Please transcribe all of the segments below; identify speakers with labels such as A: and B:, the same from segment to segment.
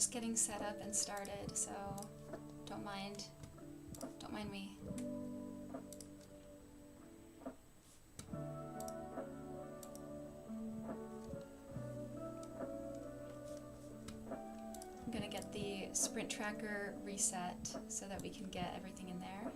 A: just getting set up and started, so don't mind me. I'm gonna get the sprint tracker reset so that we can get everything in there.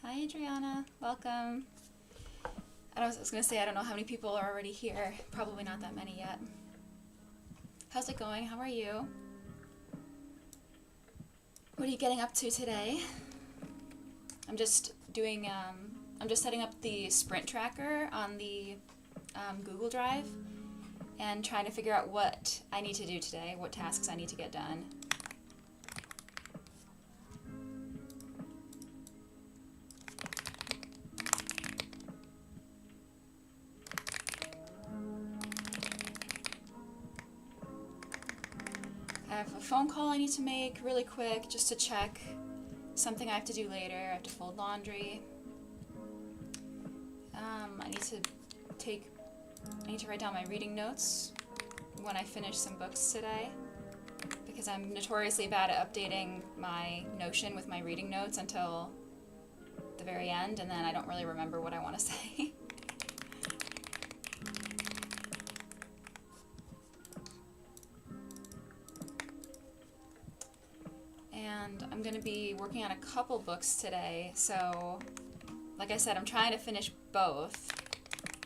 A: Hi Adriana, welcome. I was gonna say, I don't know how many people are already here. Probably not that many yet. How's it going? How are you? What are you getting up to today? I'm just doing, I'm just setting up the sprint tracker on the Google Drive and trying to figure out what I need to do today, what tasks I need to get done. I have a phone call I need to make really quick just to check something I have to do later. I have to fold laundry. I need to write down my reading notes when I finish some books today, because I'm notoriously bad at updating my Notion with my reading notes until the very end, and then I don't really remember what I want to say. And I'm going to be working on a couple books today, so like I said, I'm trying to finish both,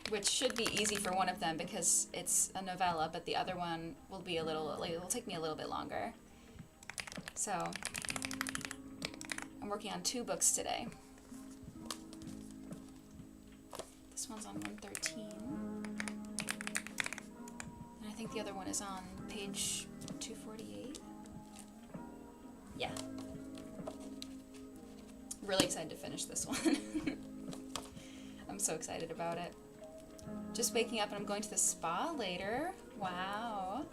A: which should be easy for one of them because it's a novella, but the other one will be it'll take me a little bit longer. So I'm working on 2 books today. This one's on 113, and I think the other one is on page 248. Yeah. Really excited to finish this one. I'm so excited about it. Just waking up and I'm going to the spa later. Wow.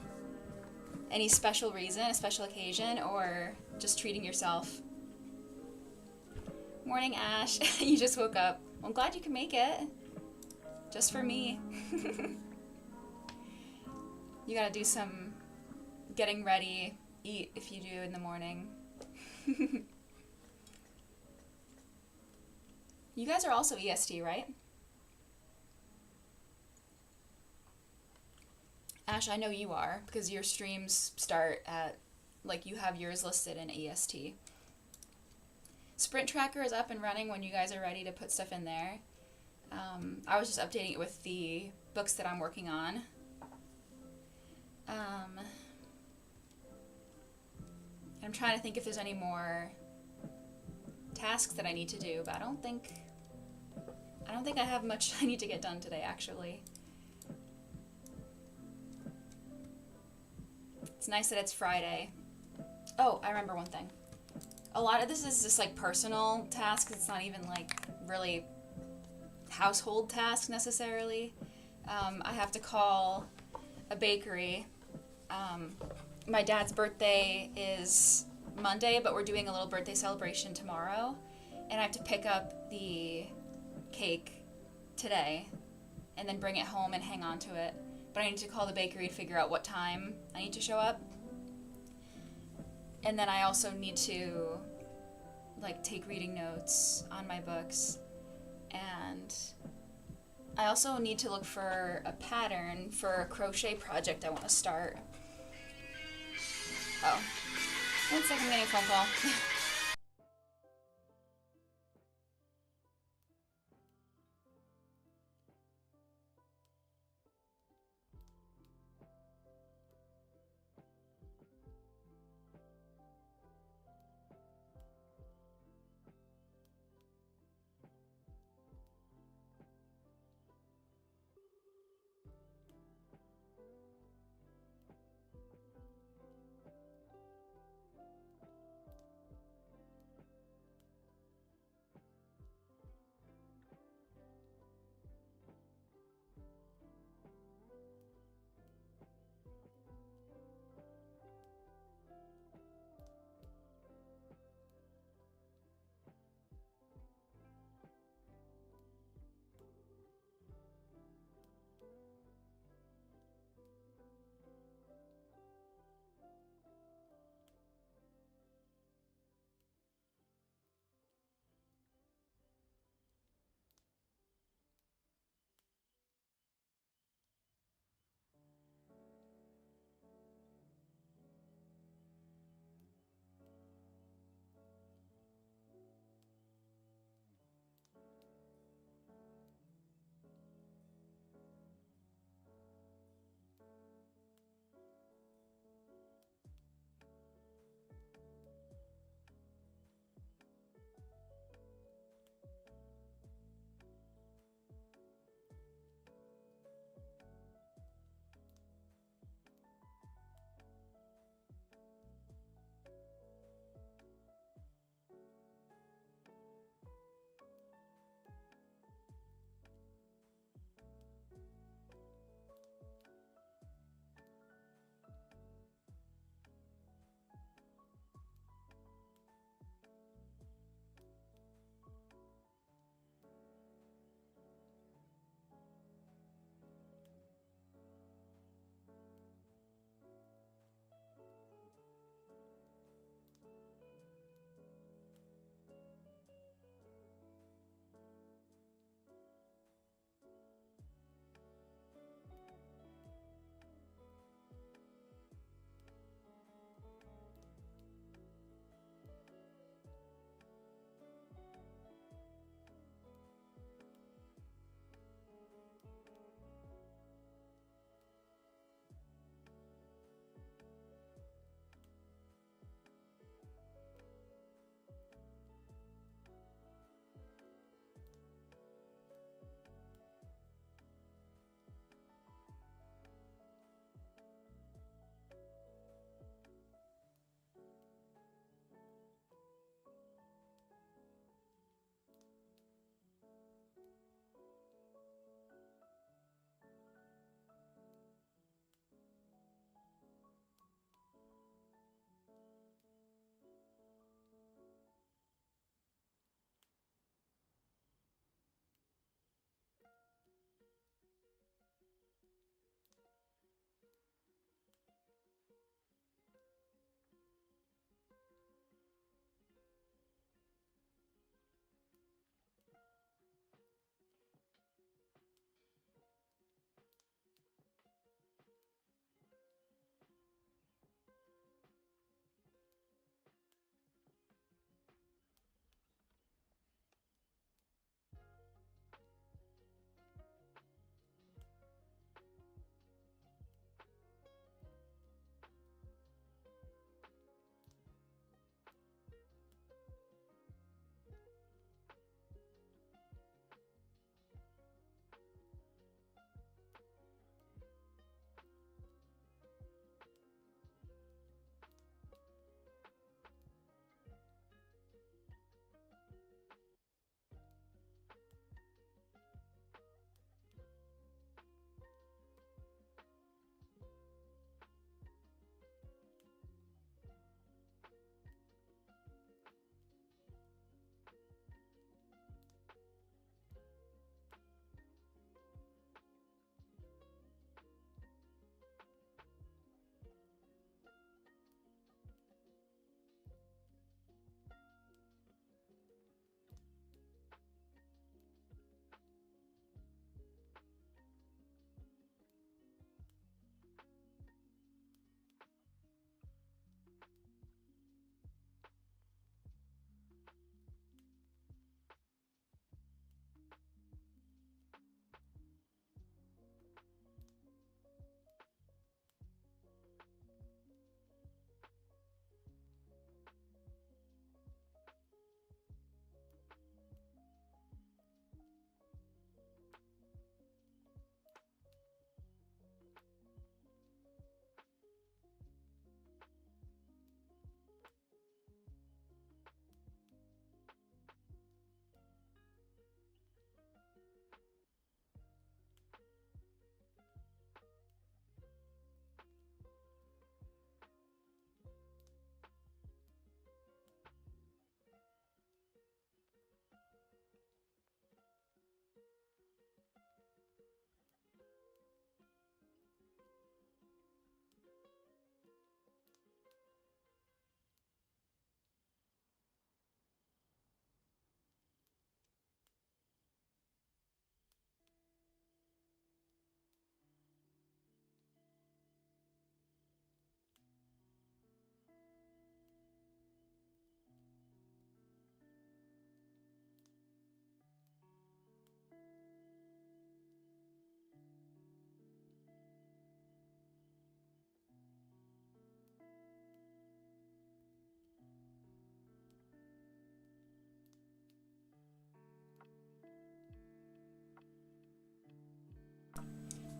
A: Any special reason, a special occasion, or just treating yourself? Morning, Ash. You just woke up. Well, I'm glad you can make it. Just for me. You gotta do some getting ready, eat if you do in the morning. You guys are also EST, right? Ash, I know you are, because your streams start at, like, you have yours listed in EST. Sprint Tracker is up and running when you guys are ready to put stuff in there. I was just updating it with the books that I'm working on. I'm trying to think if there's any more tasks that I need to do, but I don't think I have much I need to get done today, actually. It's nice that it's Friday. Oh, I remember one thing. A lot of this is just like personal tasks. It's not even like really household tasks necessarily. I have to call a bakery. My dad's birthday is Monday, but we're doing a little birthday celebration tomorrow, and I have to pick up the cake today and then bring it home and hang on to it. But I need to call the bakery to figure out what time I need to show up. And then I also need to like take reading notes on my books, and I also need to look for a pattern for a crochet project I want to start. Oh, 1 second, I'm getting a phone call.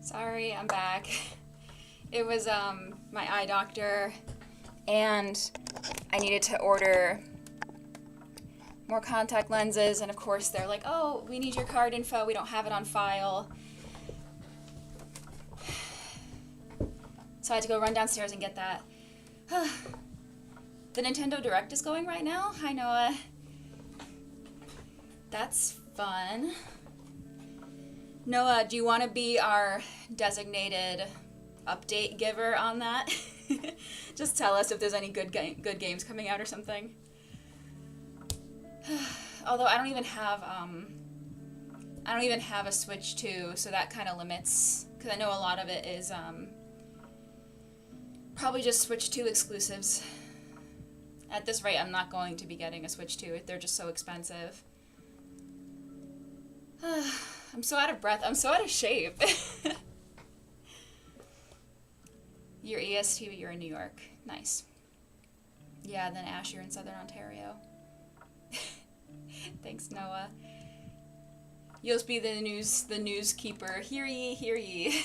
A: Sorry, I'm back. It was my eye doctor, and I needed to order more contact lenses, and of course they're like, oh, we need your card info, we don't have it on file. So I had to go run downstairs and get that. The Nintendo Direct is going right now. Hi, Noah. That's fun. Noah, do you want to be our designated update giver on that? Just tell us if there's any good games coming out or something. Although I don't even have a Switch 2, so that kind of limits, because I know a lot of it is probably just Switch 2 exclusives. At this rate, I'm not going to be getting a Switch 2. They're just so expensive. I'm so out of breath. I'm so out of shape. You're EST, but you're in New York. Nice. Yeah, then Ash, you're in Southern Ontario. Thanks, Noah. You'll be the news keeper. Hear ye, hear ye.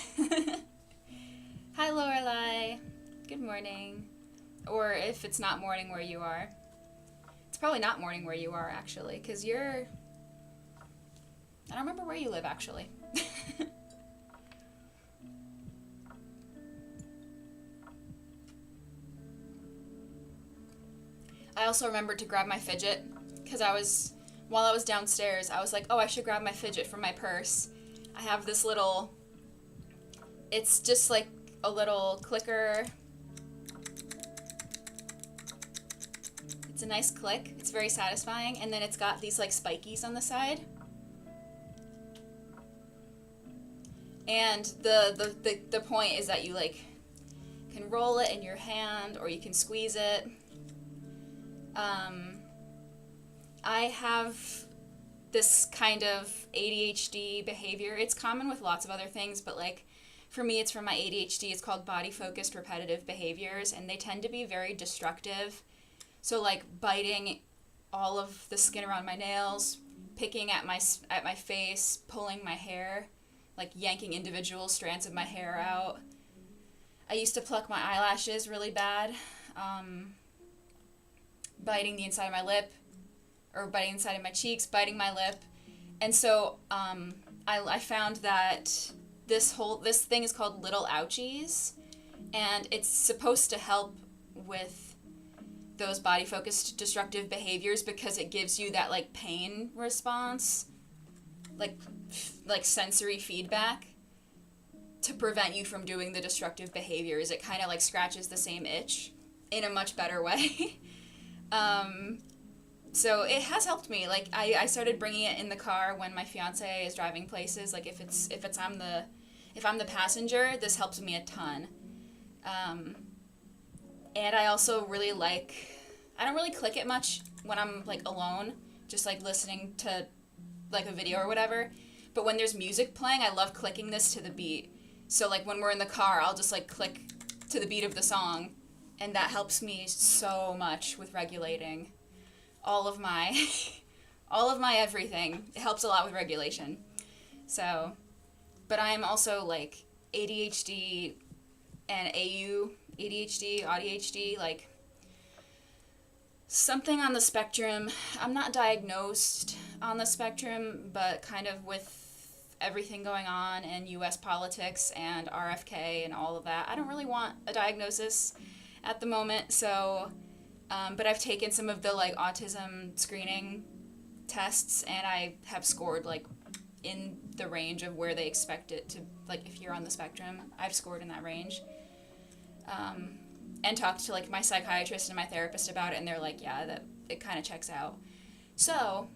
A: Hi, Lorelai. Good morning. Or if it's not morning where you are. It's probably not morning where you are, actually, because you're... I don't remember where you live, actually. I also remembered to grab my fidget, because while I was downstairs, I was like, oh, I should grab my fidget from my purse. I have this little, it's just like a little clicker. It's a nice click. It's very satisfying. And then it's got these like spikies on the side. And the point is that you like can roll it in your hand or you can squeeze it. I have this kind of ADHD behavior. It's common with lots of other things, but like for me, it's from my ADHD. It's called body-focused repetitive behaviors, and they tend to be very destructive. So like biting all of the skin around my nails, picking at my face, pulling my hair, like yanking individual strands of my hair out. I used to pluck my eyelashes really bad. Biting the inside of my lip, or biting inside of my cheeks, biting my lip. And so I found that this thing is called Little Ouchies, and it's supposed to help with those body-focused destructive behaviors because it gives you that like pain response, like sensory feedback to prevent you from doing the destructive behaviors. It kind of like scratches the same itch in a much better way. So it has helped me. Like I started bringing it in the car when my fiance is driving places. Like if I'm the passenger, this helps me a ton. And I also really I don't really click it much when I'm like alone, just like listening to like a video or whatever. But when there's music playing, I love clicking this to the beat. So like when we're in the car, I'll just like click to the beat of the song, and that helps me so much with regulating all of my everything. It helps a lot with regulation. So, but I'm also like ADHD and ADHD, like something on the spectrum. I'm not diagnosed on the spectrum, but kind of with everything going on in U.S. politics and RFK and all of that, I don't really want a diagnosis at the moment. So, but I've taken some of the like autism screening tests, and I have scored like in the range of where they expect it to, like if you're on the spectrum, I've scored in that range. And talked to like my psychiatrist and my therapist about it, and they're like, yeah, that it kind of checks out. So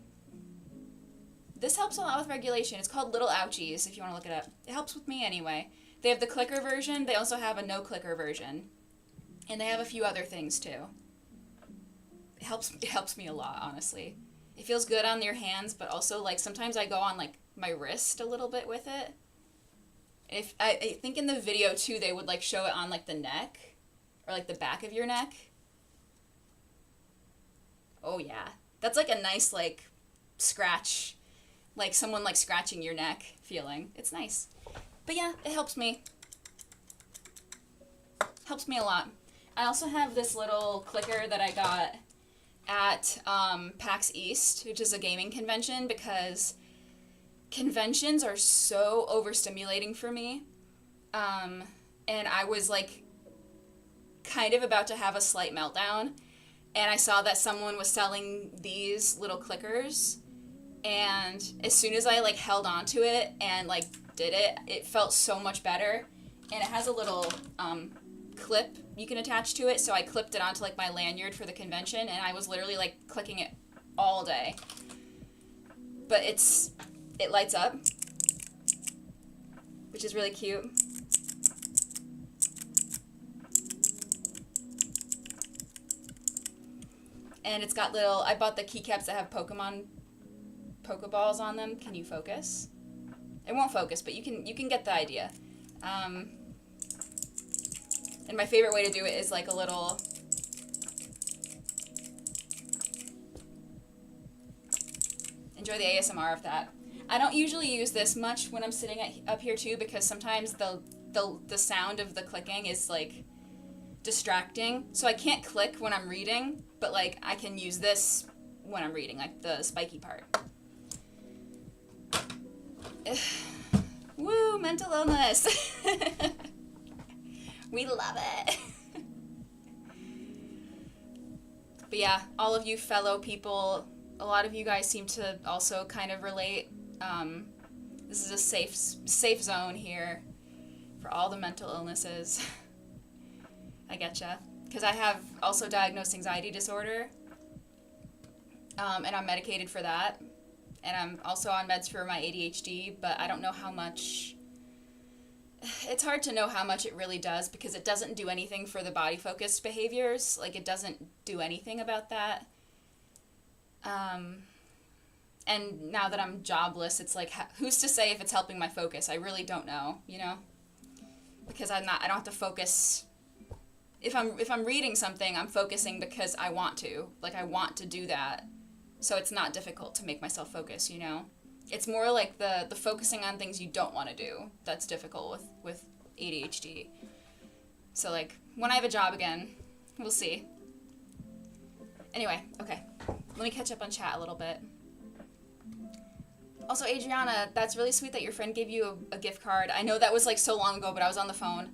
A: this helps a lot with regulation. It's called Little Ouchies if you want to look it up. It helps with me anyway. They have the clicker version. They also have a no clicker version, and they have a few other things too. It helps me a lot, honestly. It feels good on your hands, but also like sometimes I go on like my wrist a little bit with it. If I think in the video too, they would like show it on like the neck or like the back of your neck. Oh yeah, that's like a nice like scratch, like someone like scratching your neck feeling. It's nice. But yeah, it helps me. Helps me a lot. I also have this little clicker that I got at PAX East, which is a gaming convention, because conventions are so overstimulating for me. And I was like kind of about to have a slight meltdown, and I saw that someone was selling these little clickers, and as soon as I like held onto it and like did it, it felt so much better. And it has a little clip you can attach to it, so I clipped it onto like my lanyard for the convention, and I was literally like clicking it all day. But it lights up, which is really cute. And it's got little, I bought the keycaps that have Pokeballs on them. Can you focus? It won't focus, but you can get the idea. And my favorite way to do it is like a little, enjoy the ASMR of that. I don't usually use this much when I'm sitting up here too, because sometimes the sound of the clicking is like distracting. So I can't click when I'm reading, but like I can use this when I'm reading, like the spiky part. Woo, mental illness. We love it. But yeah, all of you fellow people, a lot of you guys seem to also kind of relate. This is a safe zone here for all the mental illnesses. I getcha. Because I have also diagnosed anxiety disorder, and I'm medicated for that. And I'm also on meds for my ADHD, but I don't know how much. It's hard to know how much it really does, because it doesn't do anything for the body-focused behaviors. Like, it doesn't do anything about that. And now that I'm jobless, it's like, who's to say if it's helping my focus? I really don't know, you know? Because I don't have to focus. If I'm reading something, I'm focusing because I want to. Like, I want to do that. So it's not difficult to make myself focus, you know? It's more like the focusing on things you don't want to do that's difficult with ADHD. So, like, when I have a job again, we'll see. Anyway, okay. Let me catch up on chat a little bit. Also, Adriana, that's really sweet that your friend gave you a gift card. I know that was, like, so long ago, but I was on the phone.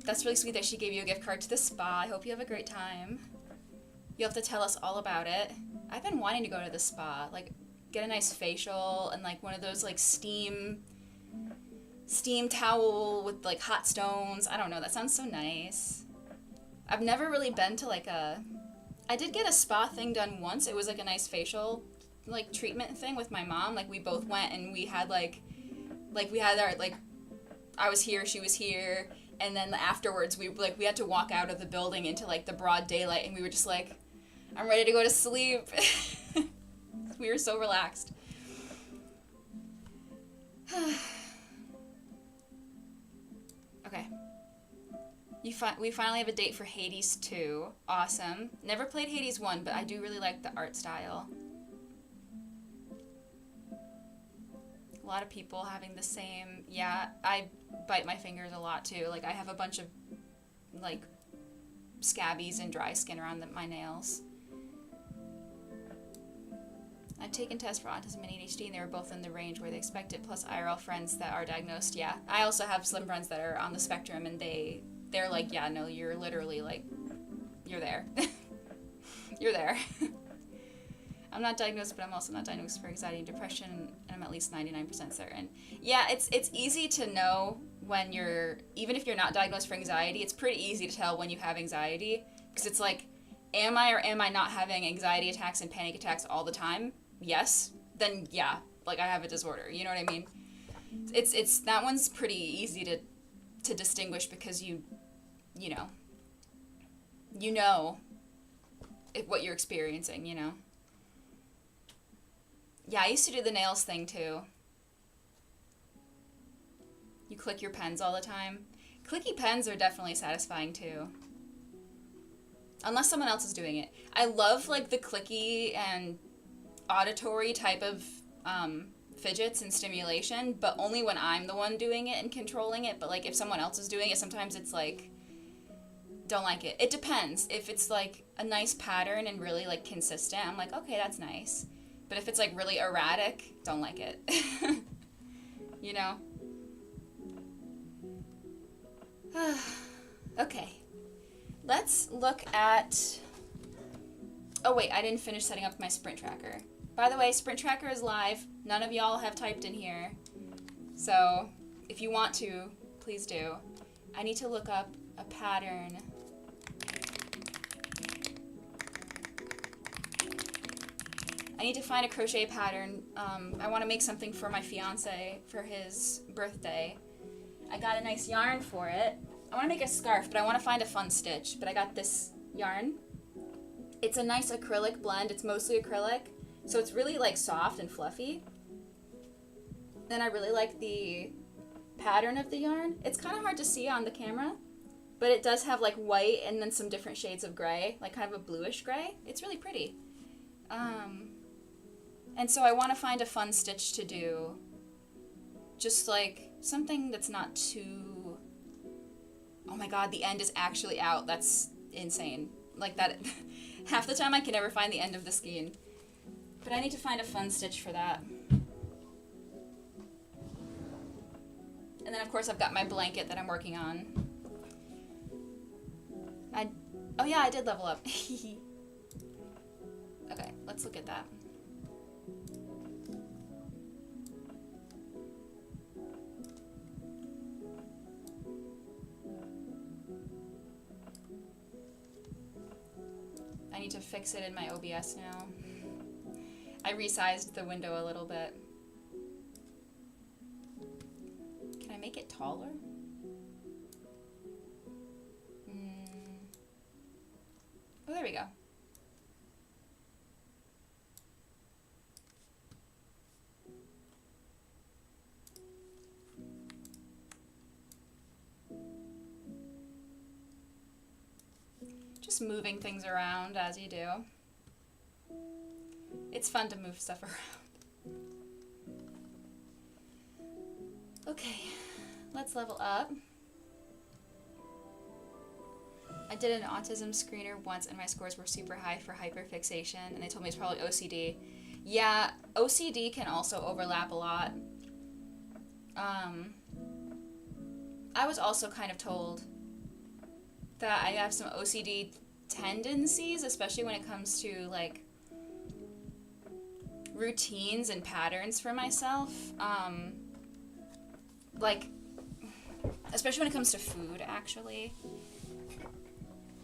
A: That's really sweet that she gave you a gift card to the spa. I hope you have a great time. You'll have to tell us all about it. I've been wanting to go to the spa, like, get a nice facial and, like, one of those, like, steam towel with, like, hot stones. I don't know, that sounds so nice. I've never really been to, like, I did get a spa thing done once. It was, like, a nice facial, like, treatment thing with my mom. Like, we both went and we had, like, we had our, like, I was here, she was here, and then afterwards we had to walk out of the building into, like, the broad daylight, and we were just like, I'm ready to go to sleep. We were so relaxed. Okay. We finally have a date for Hades 2. Awesome. Never played Hades 1, but I do really like the art style. A lot of people having the same. Yeah, I bite my fingers a lot too. Like, I have a bunch of, like, scabbies and dry skin around my nails. I've taken tests for autism and ADHD, and they were both in the range where they expect it, plus IRL friends that are diagnosed. Yeah, I also have some friends that are on the spectrum, and they're like, yeah, no, you're literally, like, you're there. You're there. I'm not diagnosed, but I'm also not diagnosed for anxiety and depression, and I'm at least 99% certain. Yeah, it's easy to know when even if you're not diagnosed for anxiety, it's pretty easy to tell when you have anxiety, because it's like, am I or am I not having anxiety attacks and panic attacks all the time? Yes. Then yeah, like, I have a disorder. You know what I mean? It's that one's pretty easy to distinguish, because you know what you're experiencing, you know. Yeah, I used to do the nails thing too. You click your pens all the time. Clicky pens are definitely satisfying too. Unless someone else is doing it. I love, like, the clicky and auditory type of fidgets and stimulation, but only when I'm the one doing it and controlling it. But like if someone else is doing it, sometimes it's like, don't like it. It depends. If it's like a nice pattern and really like consistent, I'm like, okay, that's nice. But if it's like really erratic, don't like it. You know? Okay. Let's look at... Oh wait, I didn't finish setting up my sprint tracker. By the way, sprint tracker is live. None of y'all have typed in here. So if you want to, please do. I need to look up a pattern. I need to find a crochet pattern. I want to make something for my fiance for his birthday. I got a nice yarn for it. I want to make a scarf, but I want to find a fun stitch. But I got this yarn. It's a nice acrylic blend. It's mostly acrylic, so it's really like soft and fluffy. And I really like the pattern of the yarn. It's kind of hard to see on the camera, but it does have like white and then some different shades of gray, like kind of a bluish gray. It's really pretty. And so I want to find a fun stitch to do. Just like something that's not too... Oh my god, the end is actually out. That's insane. Like that... Half the time I can never find the end of the skein. But I need to find a fun stitch for that. And then of course I've got my blanket that I'm working on. Oh yeah, I did level up. Okay, let's look at that. I need to fix it in my OBS now. I resized the window a little bit. Can I make it taller? Oh, there we go. Just moving things around as you do. It's fun to move stuff around. Okay, let's level up. I did an autism screener once and my scores were super high for hyperfixation, and they told me it's probably OCD. Yeah, OCD can also overlap a lot. I was also kind of told that I have some OCD tendencies, especially when it comes to like routines and patterns for myself. Like, especially when it comes to food, actually.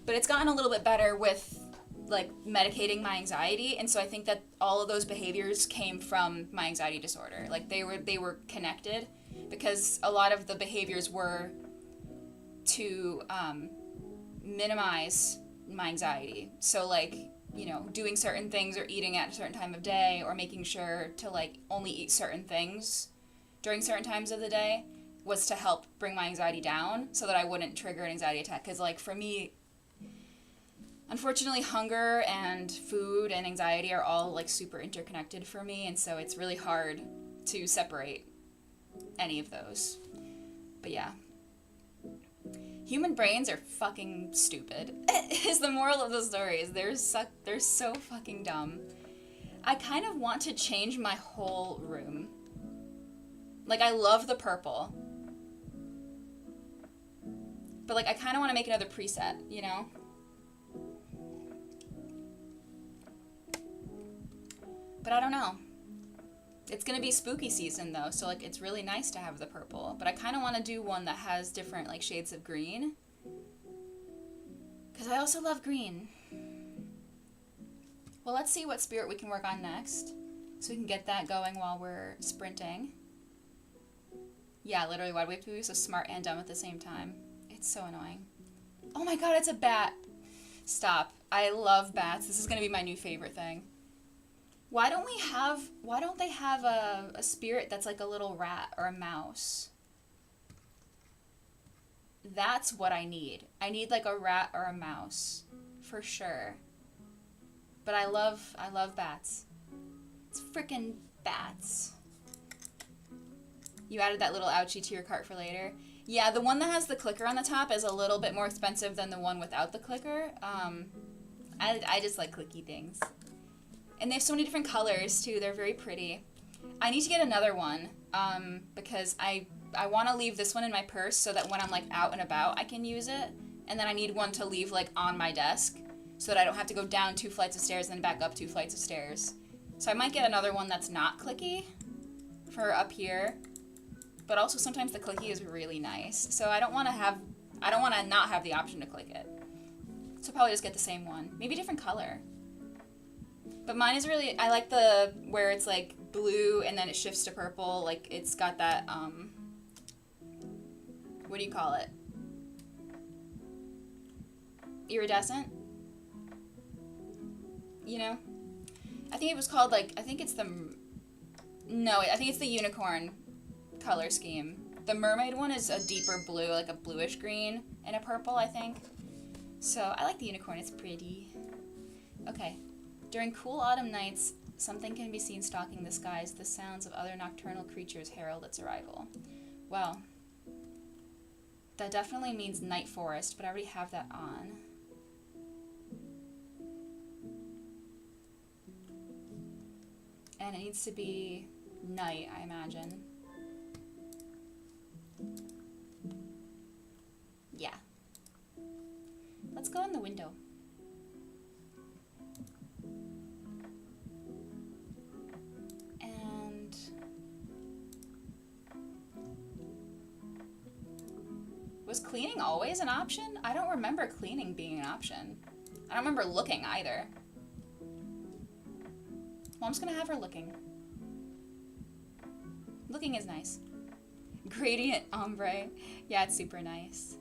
A: But it's gotten a little bit better with like medicating my anxiety, and so I think that all of those behaviors came from my anxiety disorder. Like they were connected, because a lot of the behaviors were to minimize my anxiety. So like, you know, doing certain things or eating at a certain time of day, or making sure to like only eat certain things during certain times of the day was to help bring my anxiety down so that I wouldn't trigger an anxiety attack. Because like for me, unfortunately, hunger and food and anxiety are all like super interconnected for me, and so it's really hard to separate any of those. But yeah. Human brains are fucking stupid, is the moral of the story. Is they're so fucking dumb. I kind of want to change my whole room. Like, I love the purple. But, like, I kind of want to make another preset, you know? But I don't know. It's going to be spooky season, though, so, like, it's really nice to have the purple. But I kind of want to do one that has different, like, shades of green. Because I also love green. Well, let's see what spirit we can work on next. So we can get that going while we're sprinting. Yeah, literally, why do we have to be so smart and dumb at the same time? It's so annoying. Oh my god, it's a bat. Stop. I love bats. This is going to be my new favorite thing. Why don't they have a spirit that's like a little rat or a mouse? That's what I need. I need like a rat or a mouse. For sure. But I love bats. It's frickin' bats. You added that little ouchie to your cart for later. Yeah, the one that has the clicker on the top is a little bit more expensive than the one without the clicker. I just like clicky things. And they have so many different colors, too. They're very pretty. I need to get another one, because I want to leave this one in my purse so that when I'm, like, out and about, I can use it. And then I need one to leave, like, on my desk so that I don't have to go down 2 flights of stairs and then back up 2 flights of stairs. So I might get another one that's not clicky for up here. But also sometimes the clicky is really nice. So I don't want to not have the option to click it. So probably just get the same one. Maybe a different color. But mine is really, I like the, where it's like blue and then it shifts to purple. Like it's got that, what do you call it? Iridescent? You know? I think it was called like, I think it's the unicorn color scheme. The mermaid one is a deeper blue, like a bluish green and a purple, I think. So I like the unicorn, it's pretty. Okay. During cool autumn nights, something can be seen stalking the skies. The sounds of other nocturnal creatures herald its arrival. Well, that definitely means night forest, but I already have that on. And it needs to be night, I imagine. Yeah. Let's go in the window. And was cleaning always an option? I don't remember cleaning being an option. I don't remember looking either. Well, I'm just gonna have her looking. Looking is nice. Gradient ombre. Yeah, it's super nice.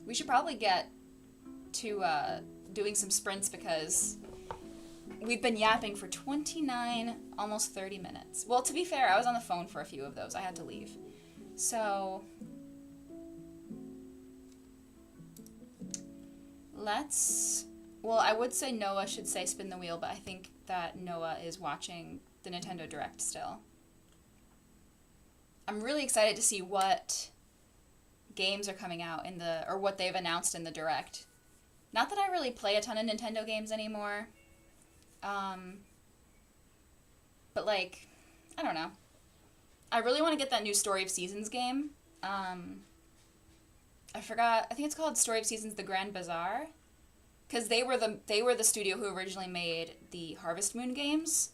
A: We should probably get to doing some sprints because we've been yapping for 29, almost 30 minutes. Well, to be fair, I was on the phone for a few of those. I had to leave. So well, I would say Noah should say spin the wheel, but I think that Noah is watching the Nintendo Direct still. I'm really excited to see what games are coming out or what they've announced in the Direct. Not that I really play a ton of Nintendo games anymore. But like, I don't know. I really want to get that new Story of Seasons game. I forgot, I think it's called Story of Seasons The Grand Bazaar. Because they were the studio who originally made the Harvest Moon games,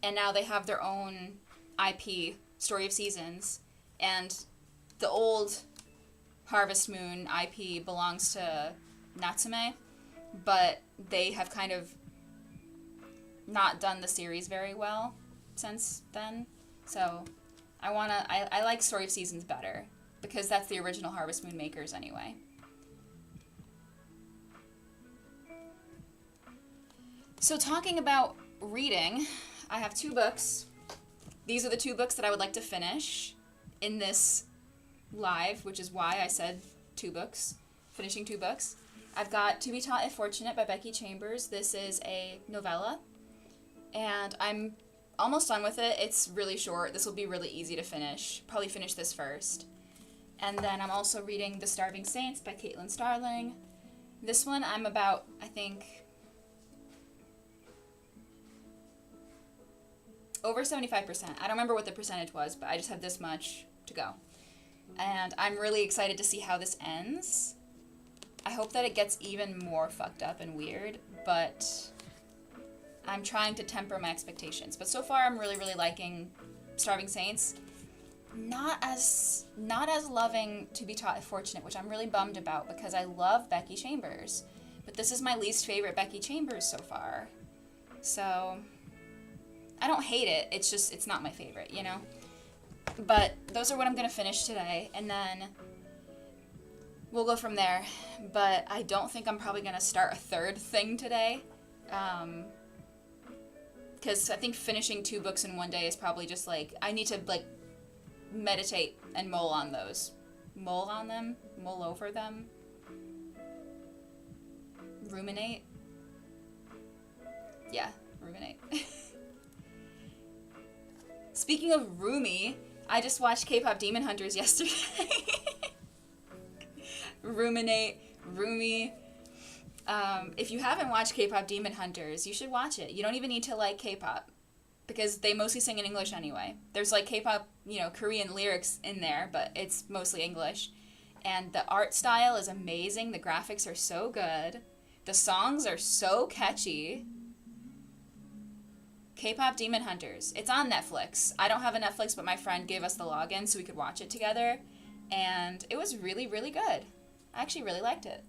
A: and now they have their own IP, Story of Seasons, and the old Harvest Moon IP belongs to Natsume, but they have kind of not done the series very well since then. So I like Story of Seasons better, because that's the original Harvest Moon makers anyway. So talking about reading, I have 2 books. These are the 2 books that I would like to finish in this live, which is why I said 2 books, finishing 2 books. I've got To Be Taught If Fortunate by Becky Chambers. This is a novella, and I'm almost done with it. It's really short. This will be really easy to finish. Probably finish this first. And then I'm also reading The Starving Saints by Caitlin Starling. This one I'm about, I think, over 75%. I don't remember what the percentage was, but I just have this much to go. And I'm really excited to see how this ends. I hope that it gets even more fucked up and weird, but I'm trying to temper my expectations. But so far I'm really, really liking Starving Saints. Not as loving To Be Taught If Fortunate, which I'm really bummed about because I love Becky Chambers. But this is my least favorite Becky Chambers so far. So I don't hate it, it's not my favorite, you know? But those are what I'm going to finish today, and then we'll go from there. But I don't think I'm probably going to start a third thing today, because I think finishing 2 books in one day is probably just like, I need to like meditate and mull on those. Mull on them? Mull over them? Ruminate? Yeah, ruminate. Speaking of roomy, I just watched K-pop Demon Hunters yesterday. Ruminate, roomy. If you haven't watched K-pop Demon Hunters, you should watch it. You don't even need to like K-pop, because they mostly sing in English anyway. There's like K-pop, Korean lyrics in there, but it's mostly English. And the art style is amazing. The graphics are so good. The songs are so catchy. K-pop Demon Hunters. It's on Netflix. I don't have a Netflix, but my friend gave us the login so we could watch it together. And it was really, really good. I actually really liked it.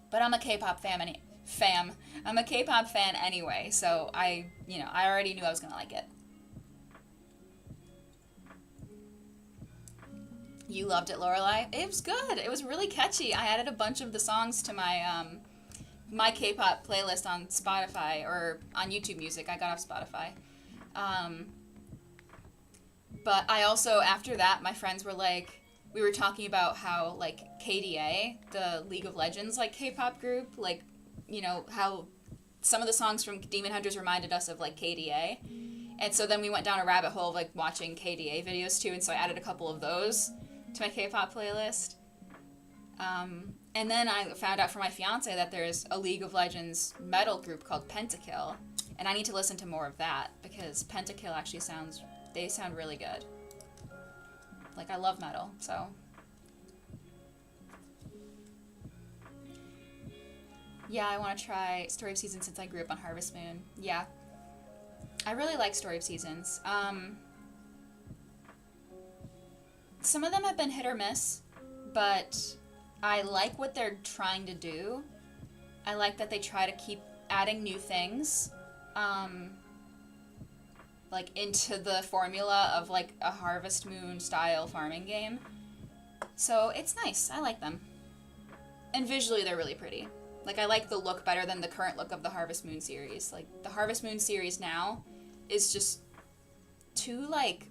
A: But I'm a K-pop I'm a K-pop fan anyway, so I already knew I was going to like it. You loved it, Lorelai? It was good. It was really catchy. I added a bunch of the songs to my K-pop playlist on Spotify, or on YouTube Music. I got off Spotify. But I also, after that, my friends were like, we were talking about how, like, KDA, the League of Legends, like, K-pop group, like, how some of the songs from Demon Hunters reminded us of, like, KDA. And so then we went down a rabbit hole of, like, watching KDA videos, too, and so I added a couple of those to my K-pop playlist. And then I found out from my fiance that there's a League of Legends metal group called Pentakill, and I need to listen to more of that, because Pentakill actually sound really good. Like, I love metal, so. Yeah, I want to try Story of Seasons since I grew up on Harvest Moon. Yeah. I really like Story of Seasons. Some of them have been hit or miss, but I like what they're trying to do. I like that they try to keep adding new things, like, into the formula of, like, a Harvest Moon style farming game. So it's nice. I like them. And visually they're really pretty. Like, I like the look better than the current look of the Harvest Moon series. Like, the Harvest Moon series now is just too, like,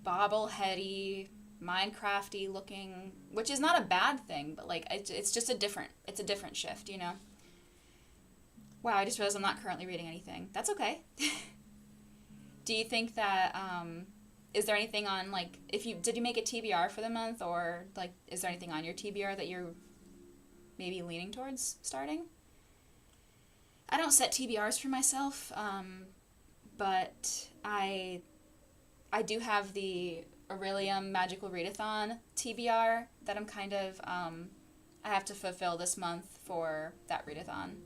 A: bobbleheady, Minecrafty looking, which is not a bad thing, but, like, it's just a different shift, Wow, I just realized I'm not currently reading anything. That's okay. Do you think that, is there anything on, like, did you make a TBR for the month, or, like, is there anything on your TBR that you're maybe leaning towards starting? I don't set TBRs for myself, but I do have the Aurelium Magical Readathon TBR that I'm kind of, I have to fulfill this month for that readathon.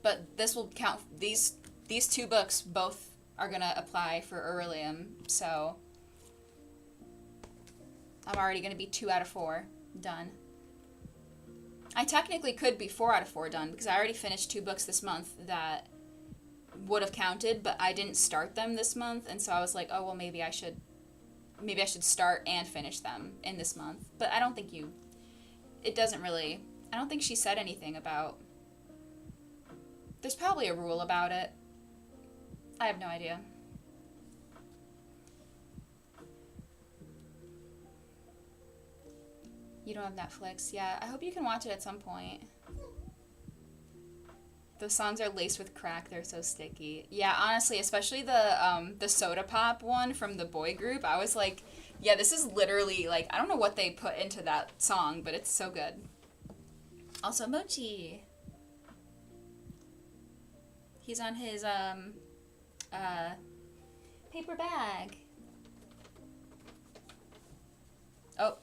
A: But this will count, these two books both are going to apply for Aurelium, so I'm already going to be 2 out of 4 done. I technically could be 4 out of 4 done, because I already finished 2 books this month that would have counted, but I didn't start them this month, and so I was like, oh, well, maybe I should start and finish them in this month. But I don't think I don't think she said anything about, there's probably a rule about it. I have no idea. You don't have Netflix? Yeah, I hope you can watch it at some point. The songs are laced with crack. They're so sticky. Yeah, honestly, especially the Soda Pop one from the boy group. I was like, yeah, this is literally, like, I don't know what they put into that song, but it's so good. Also, Mochi. He's on his, paper bag. Oh,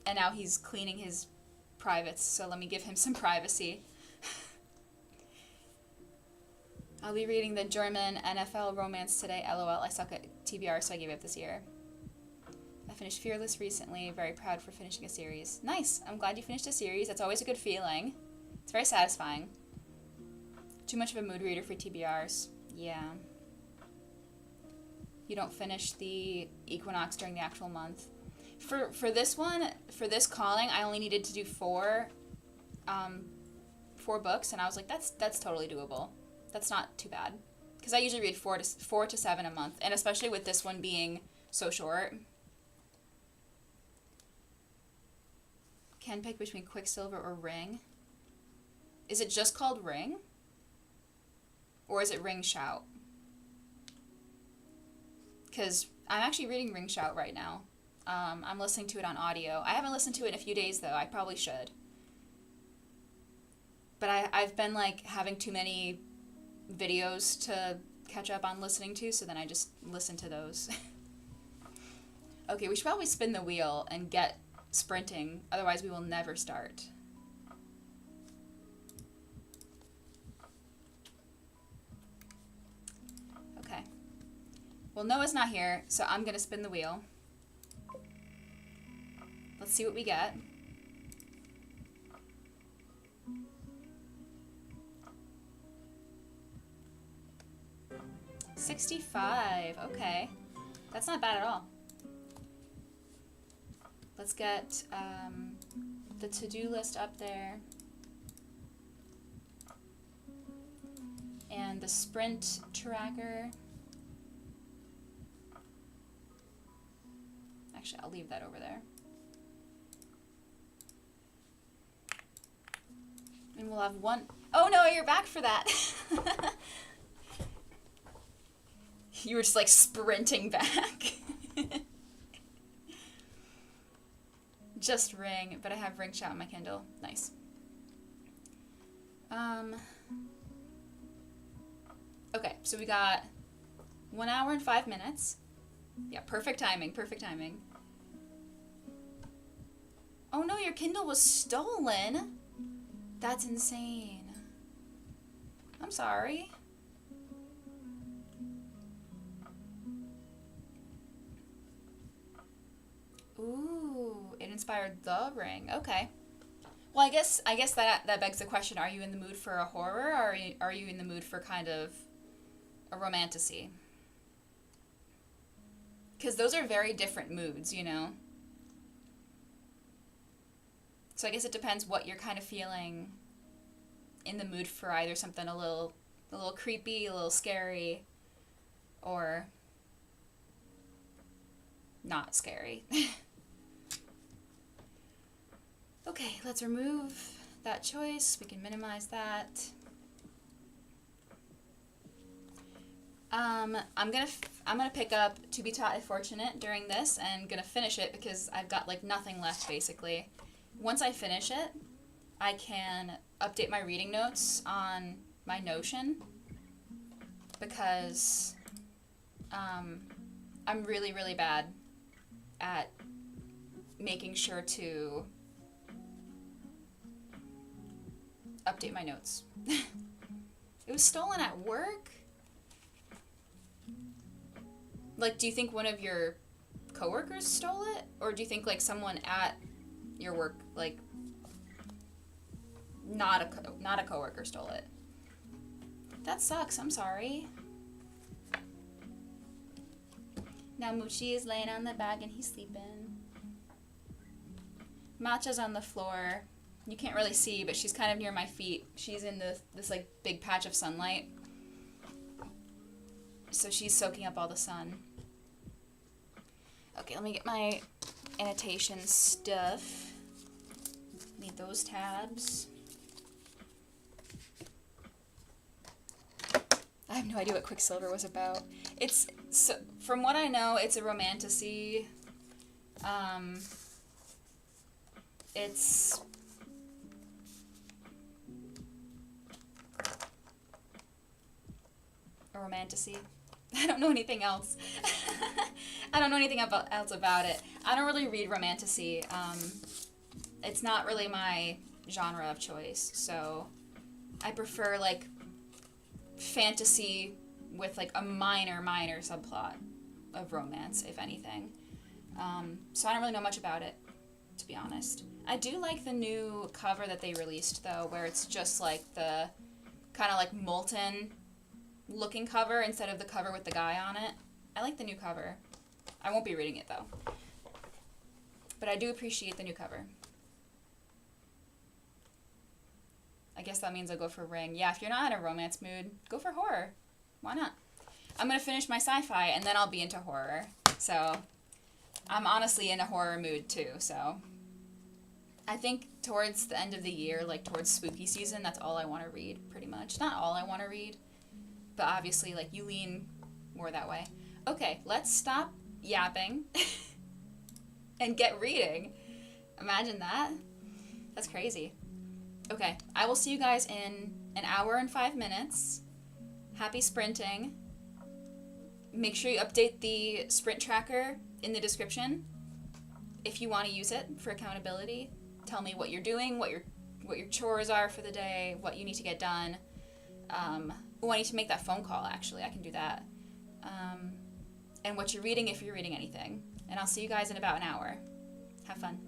A: and now he's cleaning his privates, so let me give him some privacy. I'll be reading the German NFL romance today. LOL, I suck at TBR, so I gave it up this year. I finished Fearless recently. Very proud for finishing a series. Nice. I'm glad you finished a series. That's always a good feeling. It's very satisfying. Too much of a mood reader for TBRs. Yeah. You don't finish the equinox during the actual month. For this one, for this calling, I only needed to do 4 books, and I was like, that's totally doable. That's not too bad, because I usually read 4 to 7 a month, and especially with this one being so short. Can pick between Quicksilver or Ring. Is it just called Ring? Or is it Ring Shout? Because I'm actually reading Ring Shout right now. I'm listening to it on audio. I haven't listened to it in a few days, though. I probably should. But I've been, like, having too many videos to catch up on listening to, so then I just listen to those. Okay, we should probably spin the wheel and get sprinting, otherwise we will never start. Okay. Well, Noah's not here, so I'm gonna spin the wheel. Let's see what we get. $65. Okay. That's not bad at all. Let's get the to-do list up there. And the sprint tracker. Actually, I'll leave that over there. And we'll have one... Oh no, you're back for that! You were just like sprinting back. Just Ring, but I have Ring Shout on my Kindle. Nice. Okay, so we got 1 hour and 5 minutes. Yeah, perfect timing, perfect timing. Oh no, your Kindle was stolen. That's insane. I'm sorry. Ooh, it inspired The Ring. Okay. Well, I guess that begs the question: are you in the mood for a horror, or are you in the mood for kind of a romantasy? Because those are very different moods, you know. So I guess it depends what you're kind of feeling in the mood for, either something a little creepy, a little scary, or not scary. Okay, let's remove that choice. We can minimize that. I'm gonna pick up To Be Taught If Fortunate during this, and gonna finish it because I've got like nothing left basically. Once I finish it, I can update my reading notes on my Notion, because I'm really, really bad at making sure to update my notes. It was stolen at work? Like, do you think one of your coworkers stole it? Or do you think, like, someone at your work, like, not a coworker stole it? That sucks. I'm sorry. Now Moochie is laying on the bag and he's sleeping. Matcha's on the floor. You can't really see, but she's kind of near my feet. She's in this like big patch of sunlight. So she's soaking up all the sun. Okay, let me get my annotation stuff. Need those tabs. I have no idea what Quicksilver was about. It's, so, from what I know, it's a romantasy. It's a romantasy. I don't know anything else. I don't know anything else about it. I don't really read romantasy. It's not really my genre of choice, so I prefer like fantasy with like a minor subplot of romance, if anything. So I don't really know much about it, to be honest. I do like the new cover that they released, though, where it's just like the kind of like molten looking cover instead of the cover with the guy on it. I like the new cover. I won't be reading it, though. But I do appreciate the new cover. I guess that means I'll go for Ring. Yeah, if you're not in a romance mood, go for horror. Why not? I'm going to finish my sci-fi, and then I'll be into horror. So, I'm honestly in a horror mood, too, so I think towards the end of the year, like towards spooky season, that's all I want to read, pretty much. Not all I want to read, but obviously, like, you lean more that way. Okay, let's stop yapping and get reading. Imagine that. That's crazy. Okay, I will see you guys in an hour and 5 minutes. Happy sprinting. Make sure you update the sprint tracker in the description if you want to use it for accountability. Tell me what you're doing, what your chores are for the day, what you need to get done. I need to make that phone call, actually. I can do that. And what you're reading if you're reading anything. And I'll see you guys in about an hour. Have fun.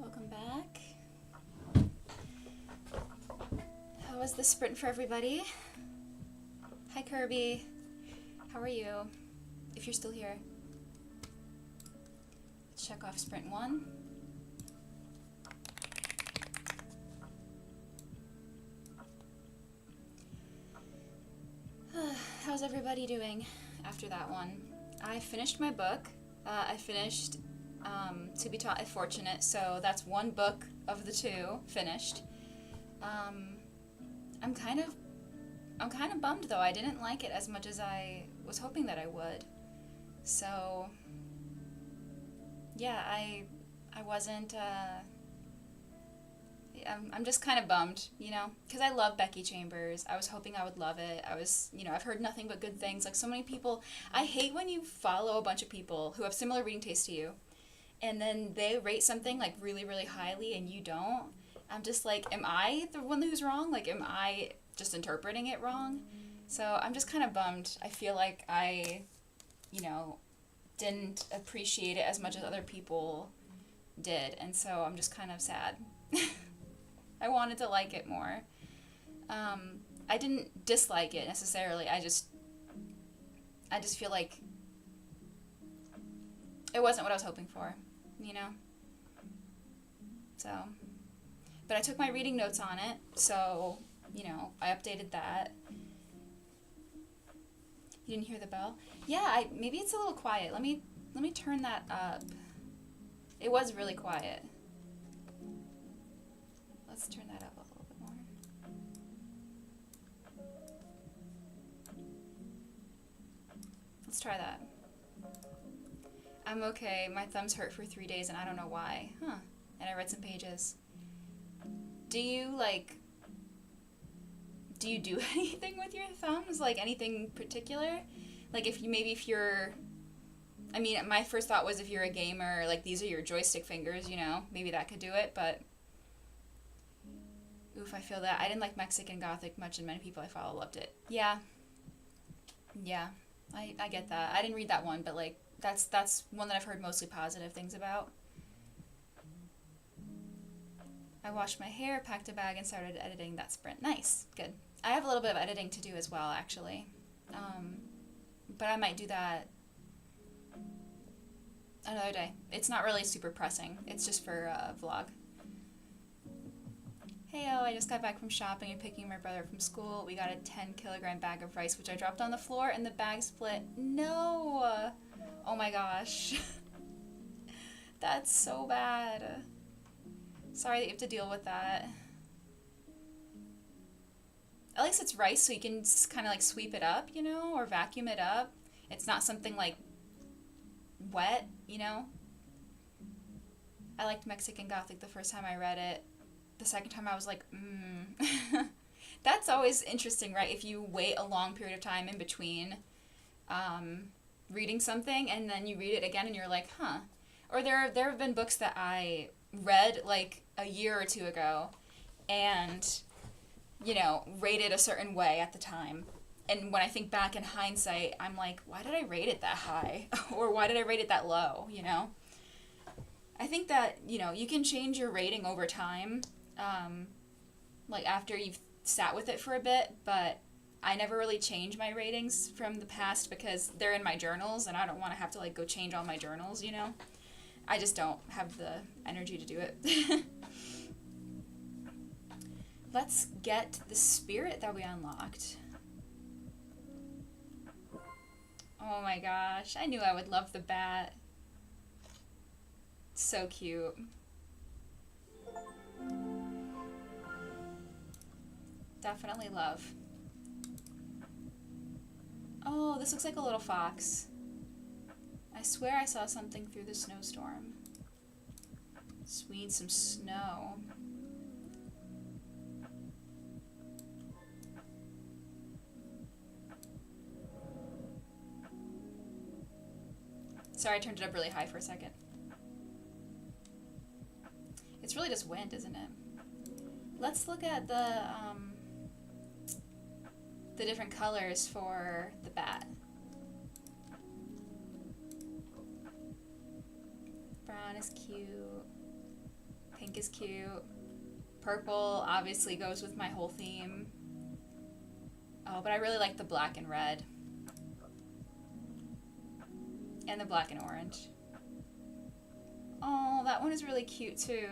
A: Welcome back. How was the sprint for everybody? Hi Kirby. How are you? If you're still here. Let's check off sprint 1. How's everybody doing after that one? I finished my book. I finished To Be Taught If Fortunate, so that's one book of the 2 finished. I'm kind of bummed though. I didn't like it as much as I was hoping that I would. So yeah, I wasn't. I'm just kind of bummed, you know, because I love Becky Chambers. I was hoping I would love it. I've heard nothing but good things. Like so many people, I hate when you follow a bunch of people who have similar reading taste to you, and then they rate something like really, really highly and you don't. I'm just like, am I the one who's wrong? Like, am I just interpreting it wrong? So I'm just kind of bummed. I feel like I, didn't appreciate it as much as other people did, and so I'm just kind of sad. I wanted to like it more. I didn't dislike it necessarily. I just feel like it wasn't what I was hoping for, you know? So, but I took my reading notes on it, so, I updated that. You didn't hear the bell? Yeah, maybe it's a little quiet. Let me turn that up. It was really quiet. Let's turn that up a little bit more. Let's try that. I'm okay. My thumbs hurt for 3 days and I don't know why. Huh. And I read some pages. Do you do anything with your thumbs? Like anything particular? Like if you're... I mean, my first thought was if you're a gamer, like these are your joystick fingers, maybe that could do it, but... Oof, I feel that. I didn't like Mexican Gothic much, and many people I follow loved it. Yeah. Yeah, I get that. I didn't read that one, but, like, that's one that I've heard mostly positive things about. I washed my hair, packed a bag, and started editing that sprint. Nice. Good. I have a little bit of editing to do as well, actually. But I might do that another day. It's not really super pressing. It's just for a vlog. Heyo, I just got back from shopping and picking my brother up from school. We got a 10-kilogram bag of rice, which I dropped on the floor, and the bag split. No! Oh my gosh. That's so bad. Sorry that you have to deal with that. At least it's rice, so you can just kind of like sweep it up, or vacuum it up. It's not something like wet, I liked Mexican Gothic the first time I read it. The second time I was like, That's always interesting, right? If you wait a long period of time in between reading something and then you read it again and you're like, huh. Or there have been books that I read like a year or two ago and, rated a certain way at the time. And when I think back in hindsight, I'm like, why did I rate it that high? Or why did I rate it that low, I think that, you can change your rating over time. Like after you've sat with it for a bit, but I never really change my ratings from the past because they're in my journals and I don't want to have to like go change all my journals, I just don't have the energy to do it. Let's get the spirit that we unlocked. Oh my gosh, I knew I would love the bat. So cute. Definitely love. Oh, this looks like a little fox. I swear I saw something through the snowstorm. We need some snow. Sorry, I turned it up really high for a second. It's really just wind, isn't it? Let's look at the different colors for the bat. Brown is cute. Pink is cute. Purple obviously goes with my whole theme. Oh, but I really like the black and red. And the black and orange. Oh, that one is really cute too.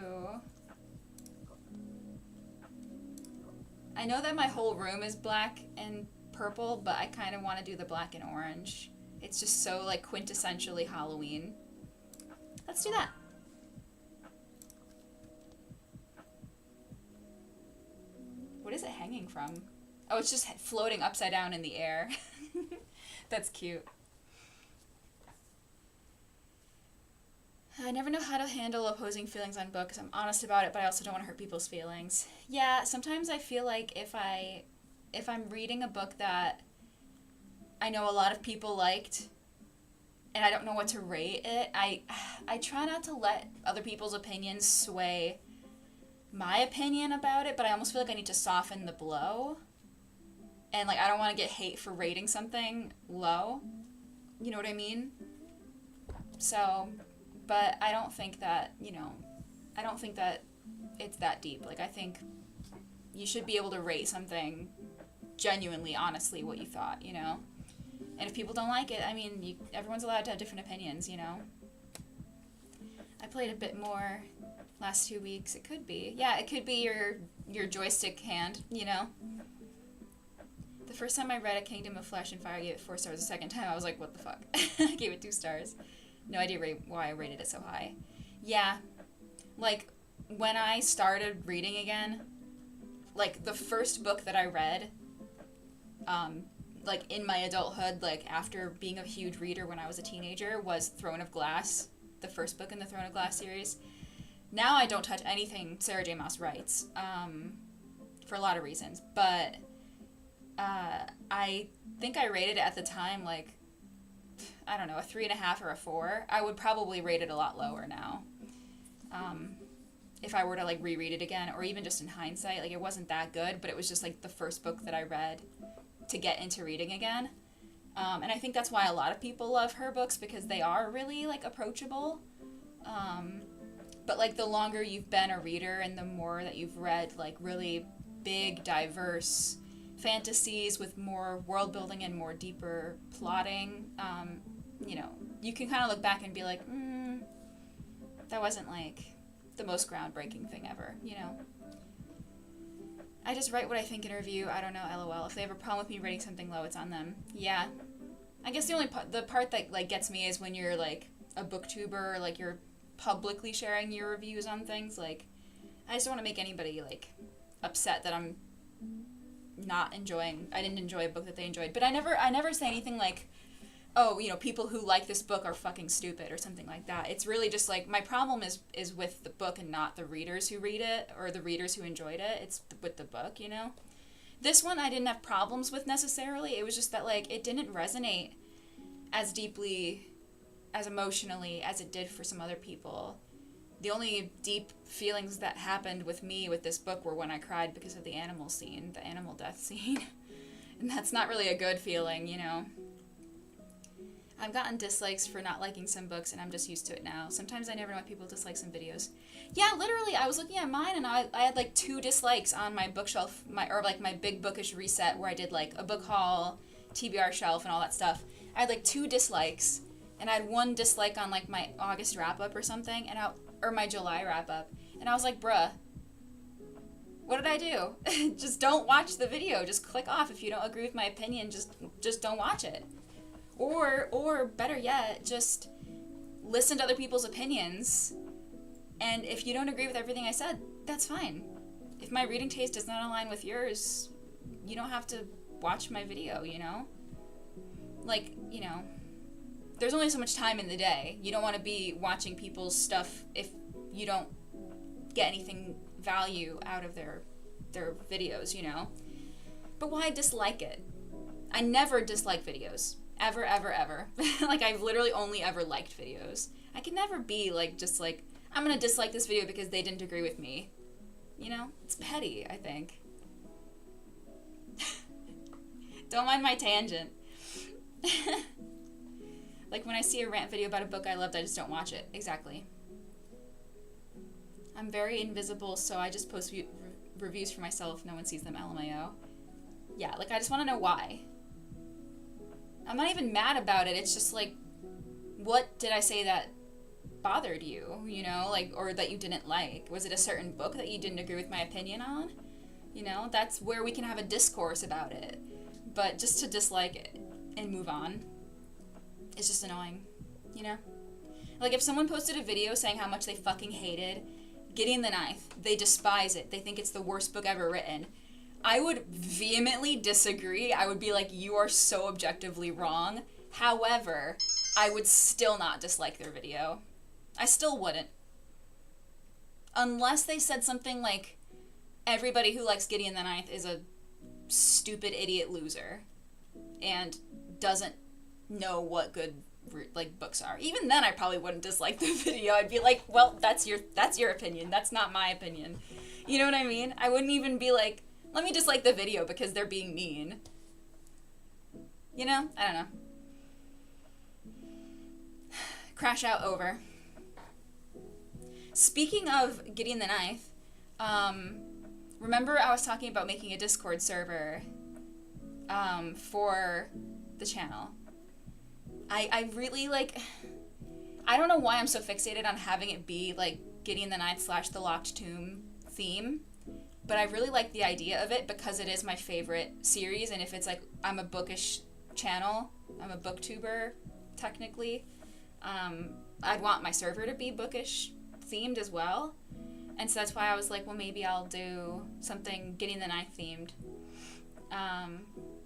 A: I know that my whole room is black and purple, but I kind of want to do the black and orange. It's just so like quintessentially Halloween. Let's do that. What is it hanging from? Oh, it's just floating upside down in the air. That's cute. I never know how to handle opposing feelings on books. I'm honest about it, but I also don't want to hurt people's feelings. Yeah, sometimes I feel like if I'm reading a book that I know a lot of people liked and I don't know what to rate it, I try not to let other people's opinions sway my opinion about it, but I almost feel like I need to soften the blow. And like I don't want to get hate for rating something low. You know what I mean? So, but I don't think that, I don't think that it's that deep. Like, I think you should be able to rate something genuinely, honestly, what you thought, And if people don't like it, I mean, everyone's allowed to have different opinions, I played a bit more last 2 weeks. It could be. Yeah, it could be your joystick hand, The first time I read A Kingdom of Flesh and Fire, I gave it 4 stars. The second time, I was like, what the fuck? I gave it 2 stars. No idea why I rated it so high. Yeah. Like, when I started reading again, like, the first book that I read, like, in my adulthood, like, after being a huge reader when I was a teenager, was Throne of Glass, the first book in the Throne of Glass series. Now I don't touch anything Sarah J. Maas writes, for a lot of reasons. But I think I rated it at the time, like, I don't know, a 3.5 or a 4. I would probably rate it a lot lower now. If I were to like reread it again, or even just in hindsight, like it wasn't that good, but it was just like the first book that I read to get into reading again. And I think that's why a lot of people love her books, because they are really like approachable. But like the longer you've been a reader and the more that you've read like really big, diverse fantasies with more world building and more deeper plotting, you can kind of look back and be like, that wasn't like the most groundbreaking thing ever, I just write what I think in a review. I don't know, LOL. If they have a problem with me rating something low, it's on them. Yeah. I guess the part that like gets me is when you're like a booktuber, or like you're publicly sharing your reviews on things. Like, I just don't want to make anybody like upset that I'm not enjoying. I didn't enjoy a book that they enjoyed. But I never say anything like, oh, people who like this book are fucking stupid or something like that. It's really just like, my problem is with the book and not the readers who read it or the readers who enjoyed it. It's with the book, This one I didn't have problems with necessarily. It was just that like it didn't resonate as deeply, as emotionally as it did for some other people. The only deep feelings that happened with me with this book were when I cried because of the animal scene, the animal death scene. And that's not really a good feeling, I've gotten dislikes for not liking some books, and I'm just used to it now. Sometimes I never know why people dislike some videos. Yeah, literally, I was looking at mine, and I had like 2 dislikes on my bookshelf, my big bookish reset, where I did like a book haul, TBR shelf, and all that stuff. I had like 2 dislikes, and I had 1 dislike on like my August wrap-up or something, or my July wrap-up. And I was like, bruh, what did I do? Just don't watch the video. Just click off. If you don't agree with my opinion, just don't watch it. Or better yet, just listen to other people's opinions. And if you don't agree with everything I said, that's fine. If my reading taste does not align with yours, you don't have to watch my video, Like, there's only so much time in the day. You don't want to be watching people's stuff if you don't get anything value out of their videos, But why dislike it? I never dislike videos. Ever, ever, ever. Like, I've literally only ever liked videos. I can never be, like, just, like, I'm gonna dislike this video because they didn't agree with me. It's petty, I think. Don't mind my tangent. Like, when I see a rant video about a book I loved, I just don't watch it. Exactly. I'm very invisible, so I just post reviews for myself. No one sees them, LMAO. Yeah, like, I just want to know why. I'm not even mad about it. It's just, like, what did I say that bothered you, you know? Like, or that you didn't like? Was it a certain book that you didn't agree with my opinion on? You know, that's where we can have a discourse about it. But just to dislike it and move on, it's just annoying, you know? Like, if someone posted a video saying how much they fucking hated Gideon the Ninth, they despise it, they think it's the worst book ever written, I would vehemently disagree. I would be like, you are so objectively wrong. However, I would still not dislike their video. I still wouldn't. Unless they said something like, everybody who likes Gideon the Ninth is a stupid idiot loser and doesn't know what good like books are. Even then I probably wouldn't dislike the video. I'd be like, well, that's your opinion, that's not my opinion. You know what I mean? I wouldn't even be like, let me dislike the video because they're being mean. You know? I don't know. Crash out over. Speaking of Gideon the Ninth, remember I was talking about making a Discord server for the channel. I really, like, I don't know why I'm so fixated on having it be, like, Gideon the Ninth / the Locked Tomb theme, but I really like the idea of it because it is my favorite series, and if it's, like, I'm a bookish channel, I'm a booktuber, technically, I'd want my server to be bookish themed as well. And so that's why I was like, well, maybe I'll do something Gideon the Ninth themed.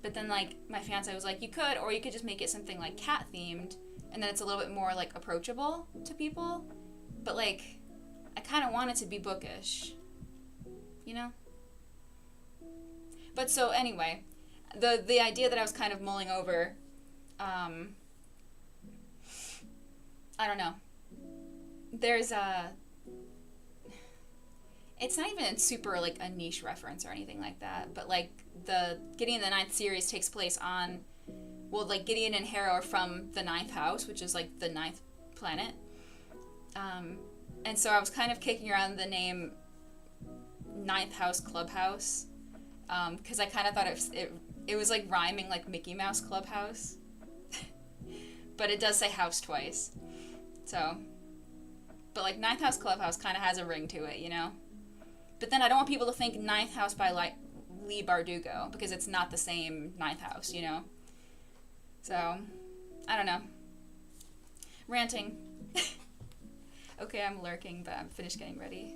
A: But then, like, my fiance was like, you could, or you could just make it something, like, cat themed, and then it's a little bit more, like, approachable to people. But, like, I kind of want it to be bookish, you know? But so, anyway, the idea that I was kind of mulling over, I don't know. There's it's not even super, like, a niche reference or anything like that, but, like, the Gideon the Ninth series takes place on, well, like, Gideon and Hera are from the Ninth House, which is, like, the ninth planet, and so I was kind of kicking around the name Ninth House Clubhouse, because I kind of thought it was, like, rhyming like Mickey Mouse Clubhouse, but it does say house twice, so, but, like, Ninth House Clubhouse kind of has a ring to it, you know? But then I don't want people to think Ninth House by, like, Lee Bardugo, because it's not the same Ninth House, you know? So, I don't know. Ranting. Okay, I'm lurking, but I'm finished getting ready.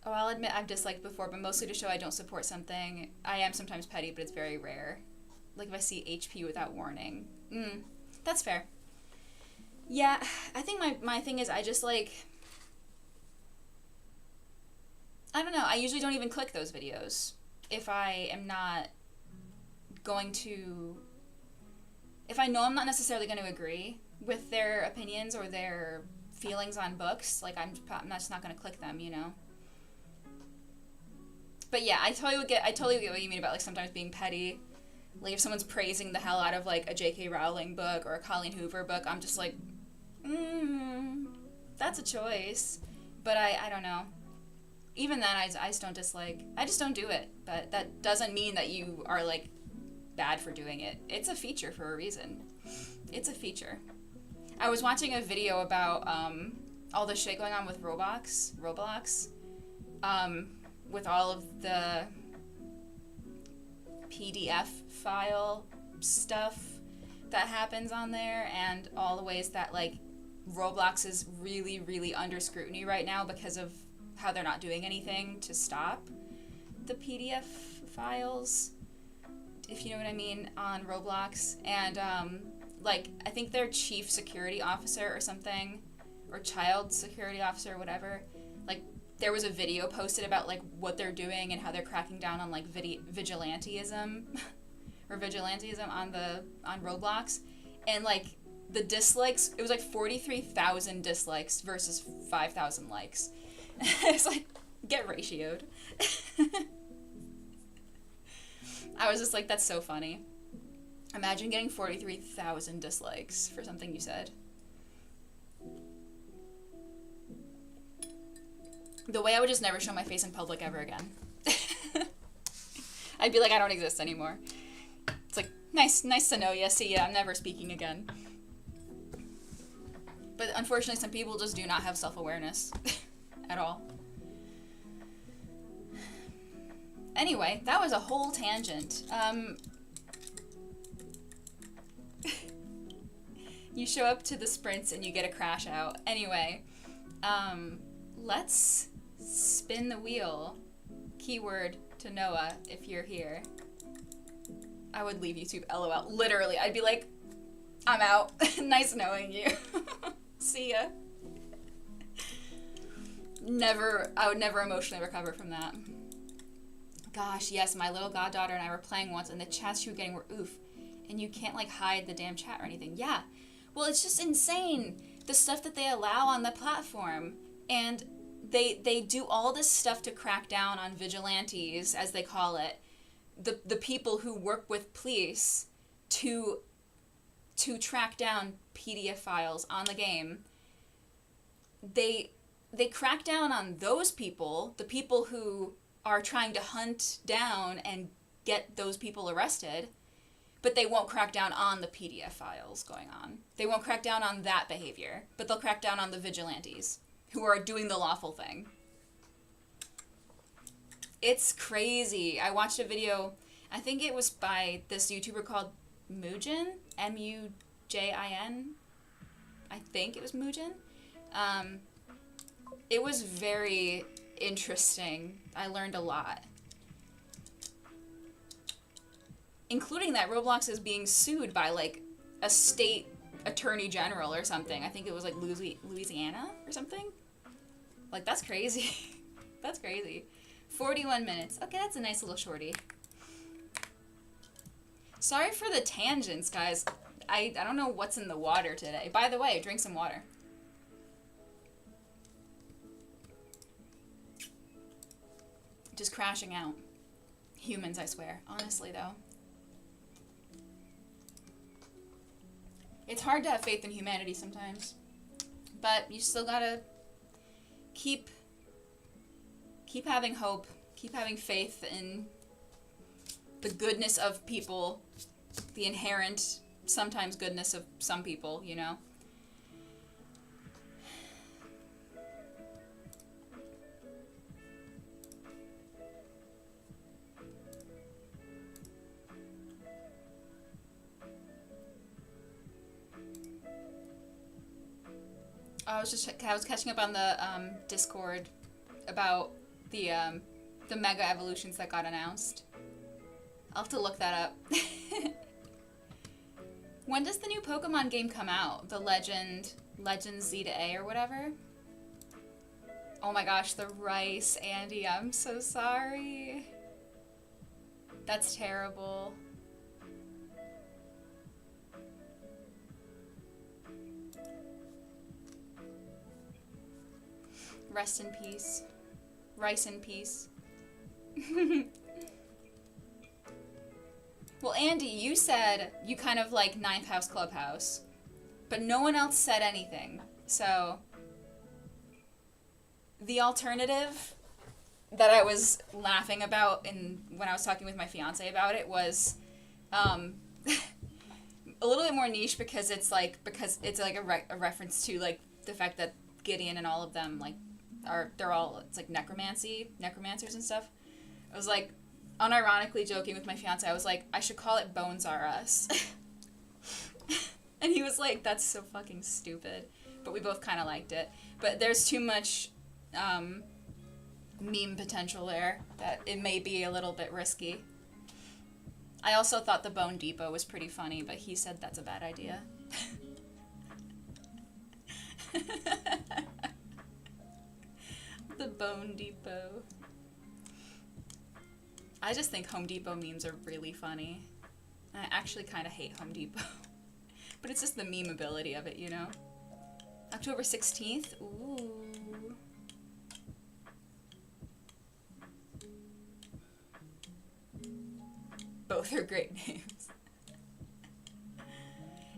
A: Oh, I'll admit I've disliked before, but mostly to show I don't support something. I am sometimes petty, but it's very rare. Like if I see HP without warning. That's fair. Yeah, I think my thing is I just, like, I don't know, I usually don't even click those videos if I am not going to, if I know I'm not necessarily going to agree with their opinions or their feelings on books, like, I'm just not going to click them, you know? But yeah, I totally get what you mean about, like, sometimes being petty. Like, if someone's praising the hell out of, like, a J.K. Rowling book or a Colleen Hoover book, I'm just like, that's a choice. But I don't know. Even then, I just don't dislike. I just don't do it. But that doesn't mean that you are, like, bad for doing it. It's a feature for a reason. It's a feature. I was watching a video about all the shit going on with Roblox, with all of the PDF file stuff that happens on there, and all the ways that, like, Roblox is really, really under scrutiny right now because of how they're not doing anything to stop the PDF files, if you know what I mean, on Roblox. And, like, I think their chief security officer or something, or child security officer or whatever, like, there was a video posted about, like, what they're doing and how they're cracking down on, like, vigilantism or vigilantism on Roblox, and, like, the dislikes, it was like 43,000 dislikes versus 5,000 likes. It's like, get ratioed. I was just like, that's so funny. Imagine getting 43,000 dislikes for something you said. The way I would just never show my face in public ever again. I'd be like, I don't exist anymore. It's like, nice to know you. See ya. I'm never speaking again. But unfortunately, some people just do not have self-awareness at all. Anyway, that was a whole tangent. You show up to the sprints and you get a crash out. Anyway, let's spin the wheel. Keyword to Noah if you're here. I would leave YouTube, LOL. Literally, I'd be like, I'm out. Nice knowing you. See ya. I would never emotionally recover from that. Gosh, yes, my little goddaughter and I were playing once, and the chats she was getting were oof. And you can't, like, hide the damn chat or anything. Yeah. Well, it's just insane, the stuff that they allow on the platform. And they do all this stuff to crack down on vigilantes, as they call it. The people who work with police to track down PDF files on the game. They crack down on those people, the people who are trying to hunt down and get those people arrested, but they won't crack down on the PDF files going on. They won't crack down on that behavior, but they'll crack down on the vigilantes who are doing the lawful thing. It's crazy. I watched a video, I think it was by this YouTuber called Mujin, M-U-J-I-N. I think it was Mujin. It was very interesting. I learned a lot. Including that Roblox is being sued by, like, a state attorney general or something. I think it was, like, Louisiana or something. Like, that's crazy. That's crazy. 41 minutes. Okay, that's a nice little shorty. Sorry for the tangents, guys. I don't know what's in the water today. By the way, drink some water. Just crashing out. Humans, I swear. Honestly, though. It's hard to have faith in humanity sometimes. But you still gotta keep having hope. Keep having faith in the goodness of people. The inherent, sometimes goodness of some people, you know? I was catching up on the Discord about the mega evolutions that got announced. I'll have to look that up. When does the new Pokemon game come out? The Legend Z to A or whatever? Oh my gosh, the rice, Andy. I'm so sorry. That's terrible. Rest in peace. Rice in peace. Well, Andy, you said you kind of like Ninth House Clubhouse, but no one else said anything. So, the alternative that I was laughing about when I was talking with my fiance about it was a little bit more niche because it's like a reference to like the fact that Gideon and all of them like they're all, it's like necromancers and stuff. I was like unironically joking with my fiance. I was like, I should call it Bones Are Us. And he was like, that's so fucking stupid. But we both kind of liked it. But there's too much meme potential there that it may be a little bit risky. I also thought the Bone Depot was pretty funny, but he said that's a bad idea. The Bone Depot. I just think Home Depot memes are really funny. I actually kind of hate Home Depot. But it's just the memeability of it, you know? October 16th? Ooh. Both are great names.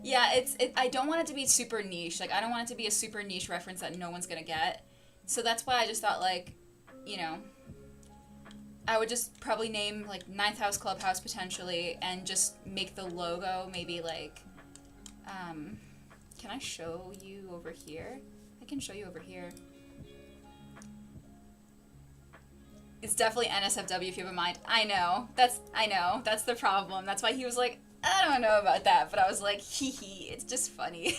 A: Yeah, I don't want it to be super niche. Like, I don't want it to be a super niche reference that no one's gonna get. So that's why I just thought, like, you know, I would just probably name like Ninth House Clubhouse potentially, and just make the logo maybe like, can I show you over here? I can show you over here. It's definitely NSFW if you have a mind. I know. That's the problem. That's why he was like, I don't know about that. But I was like, hee hee, it's just funny.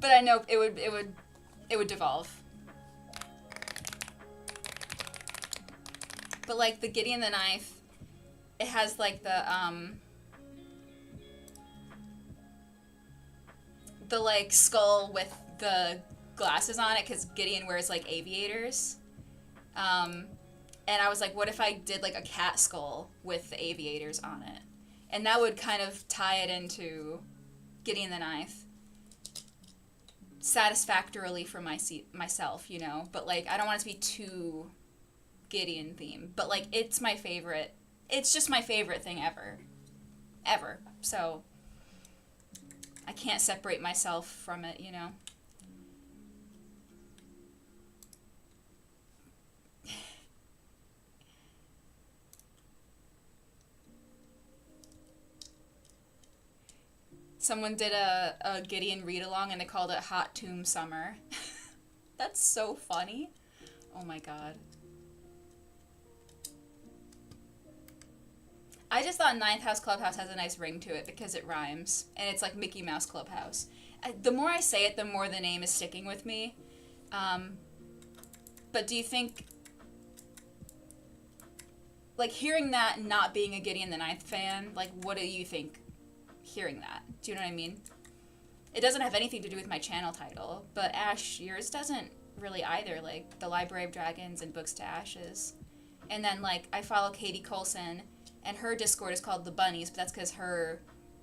A: But I know it would devolve. But like the Gideon the Knife, it has like the like skull with the glasses on it, because Gideon wears like aviators. And I was like, what if I did like a cat skull with the aviators on it? And that would kind of tie it into Gideon the Knife satisfactorily for myself, you know? But like, I don't want it to be too Gideon themed. But like, it's my favorite. It's just my favorite thing ever. Ever. So I can't separate myself from it, you know? Someone did a Gideon read-along and they called it Hot Tomb Summer. That's so funny. Oh my god. I just thought Ninth House Clubhouse has a nice ring to it because it rhymes. And it's like Mickey Mouse Clubhouse. The more I say it, the more the name is sticking with me. But do you think... Like, hearing that and not being a Gideon the Ninth fan, like, what do you think hearing that? Do you know what I mean? It doesn't have anything to do with my channel title, but Ash, yours doesn't really either, like the Library of Dragons and Books to Ashes. And then like I follow Katie Colson, and her Discord is called The Bunnies, but that's because her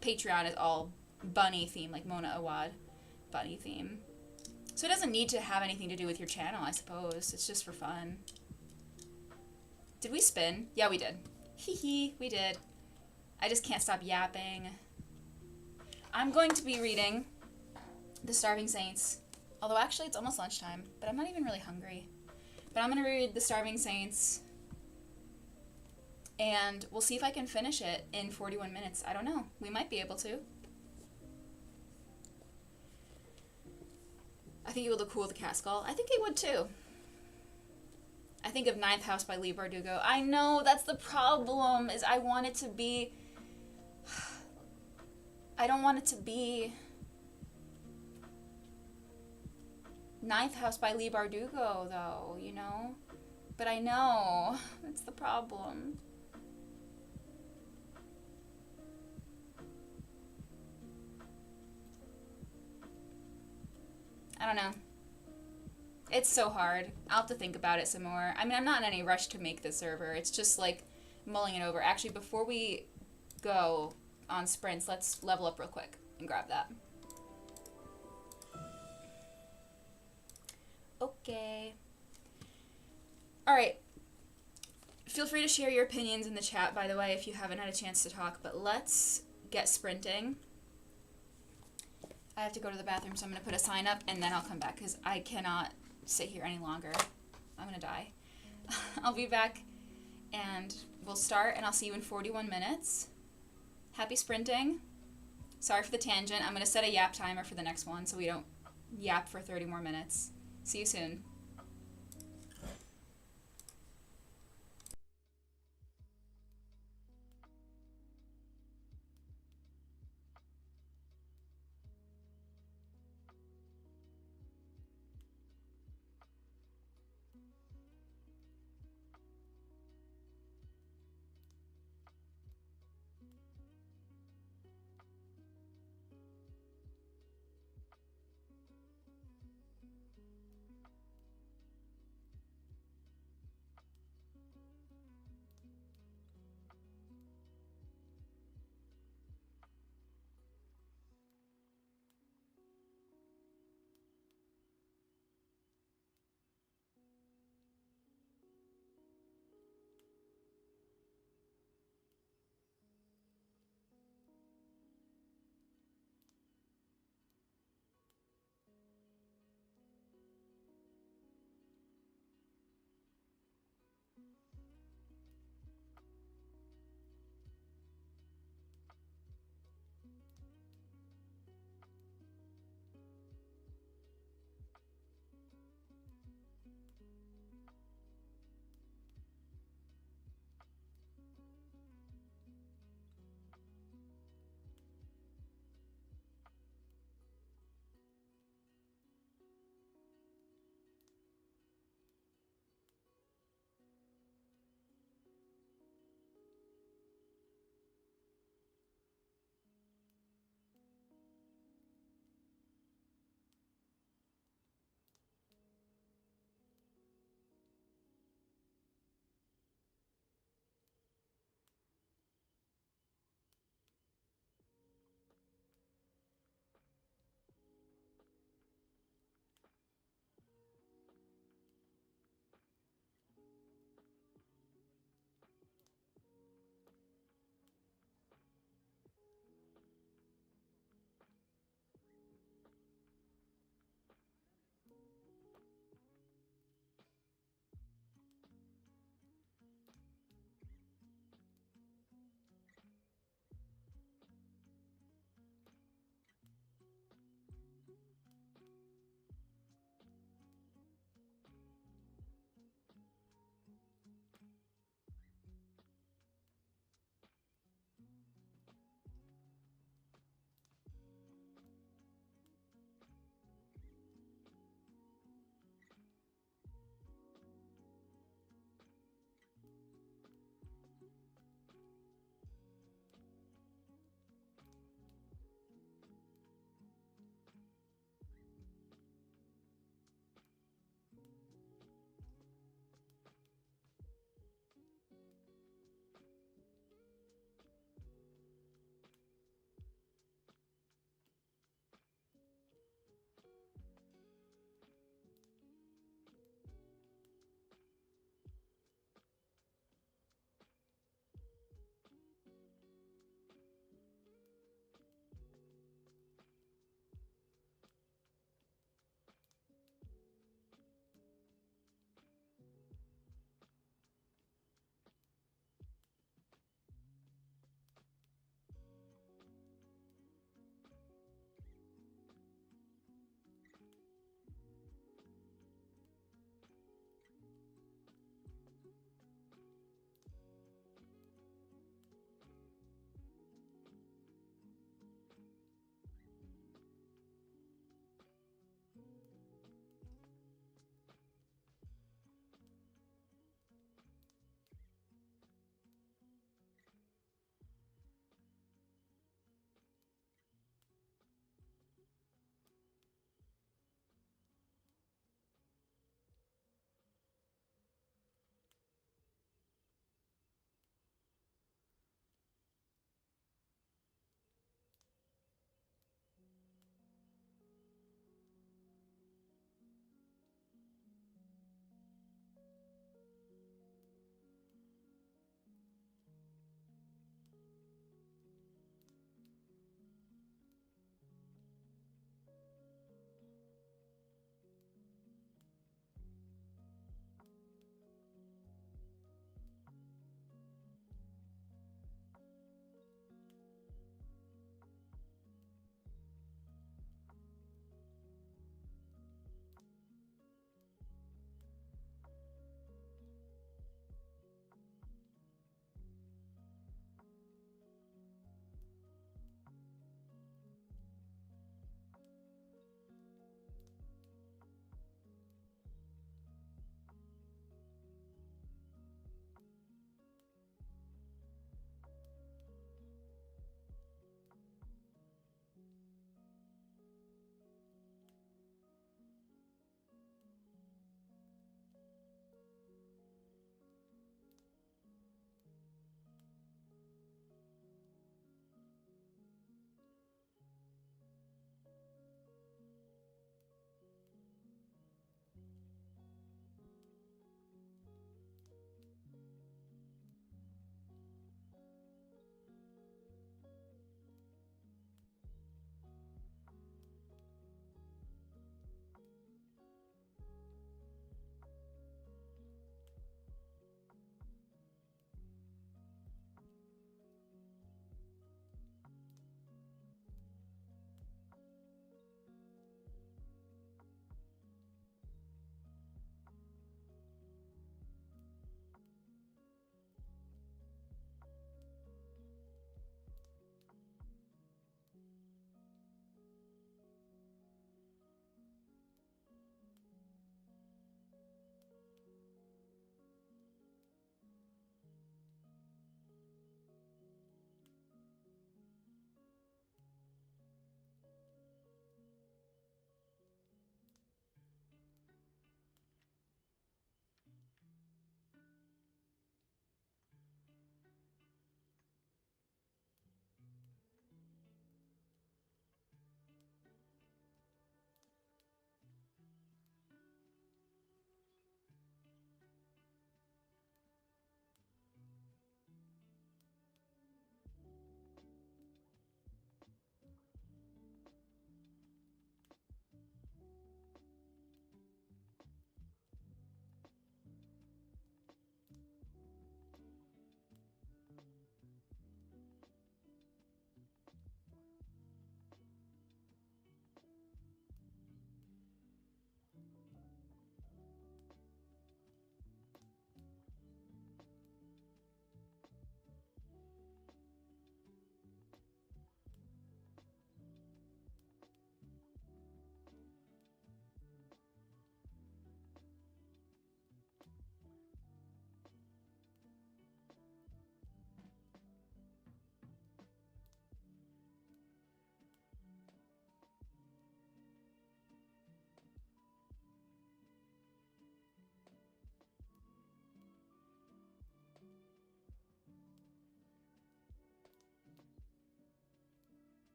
A: Patreon is all bunny theme, like Mona Awad bunny theme. So it doesn't need to have anything to do with your channel, I suppose. It's just for fun. Did we spin? Yeah, we did. Hee hee, we did. I just can't stop yapping. I'm going to be reading The Starving Saints. Although actually it's almost lunchtime, but I'm not even really hungry. But I'm going to read The Starving Saints. And we'll see if I can finish it in 41 minutes. I don't know. We might be able to. I think it would look cool with a cat skull. I think it would too. I think of Ninth House by Lee Bardugo. I know, that's the problem, is I want it to be... I don't want it to be Ninth House by Lee Bardugo, though, you know? But I know. That's the problem. I don't know. It's so hard. I'll have to think about it some more. I mean, I'm not in any rush to make the server. It's just, like, mulling it over. Actually, before we go on sprints, let's level up real quick and grab that. Okay. Alright. Feel free to share your opinions in the chat, by the way, if you haven't had a chance to talk, but let's get sprinting. I have to go to the bathroom, so I'm going to put a sign up, and then I'll come back, because I cannot sit here any longer. I'm going to die. I'll be back, and we'll start, and I'll see you in 41 minutes. Happy sprinting. Sorry for the tangent. I'm going to set a yap timer for the next one, so we don't yap for 30 more minutes. See you soon.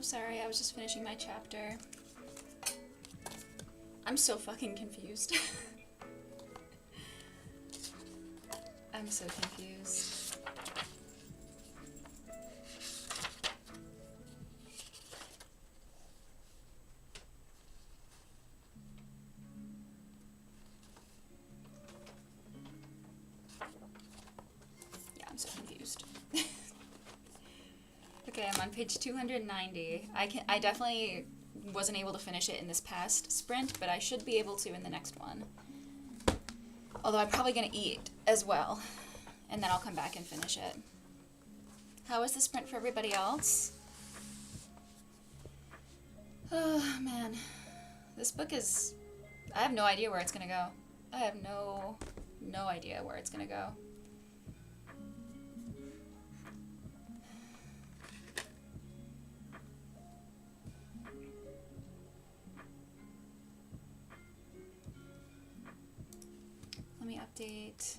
A: sorry, I was just finishing my chapter. I'm so fucking confused. I'm so confused. Yeah, I'm so confused. Okay, I'm on page 290. I definitely wasn't able to finish it in this past sprint, but I should be able to in the next one. Although I'm probably going to eat as well, and then I'll come back and finish it. How was the sprint for everybody else? Oh, man. This book is... I have no idea where it's going to go. I have no idea where it's going to go. Let me update.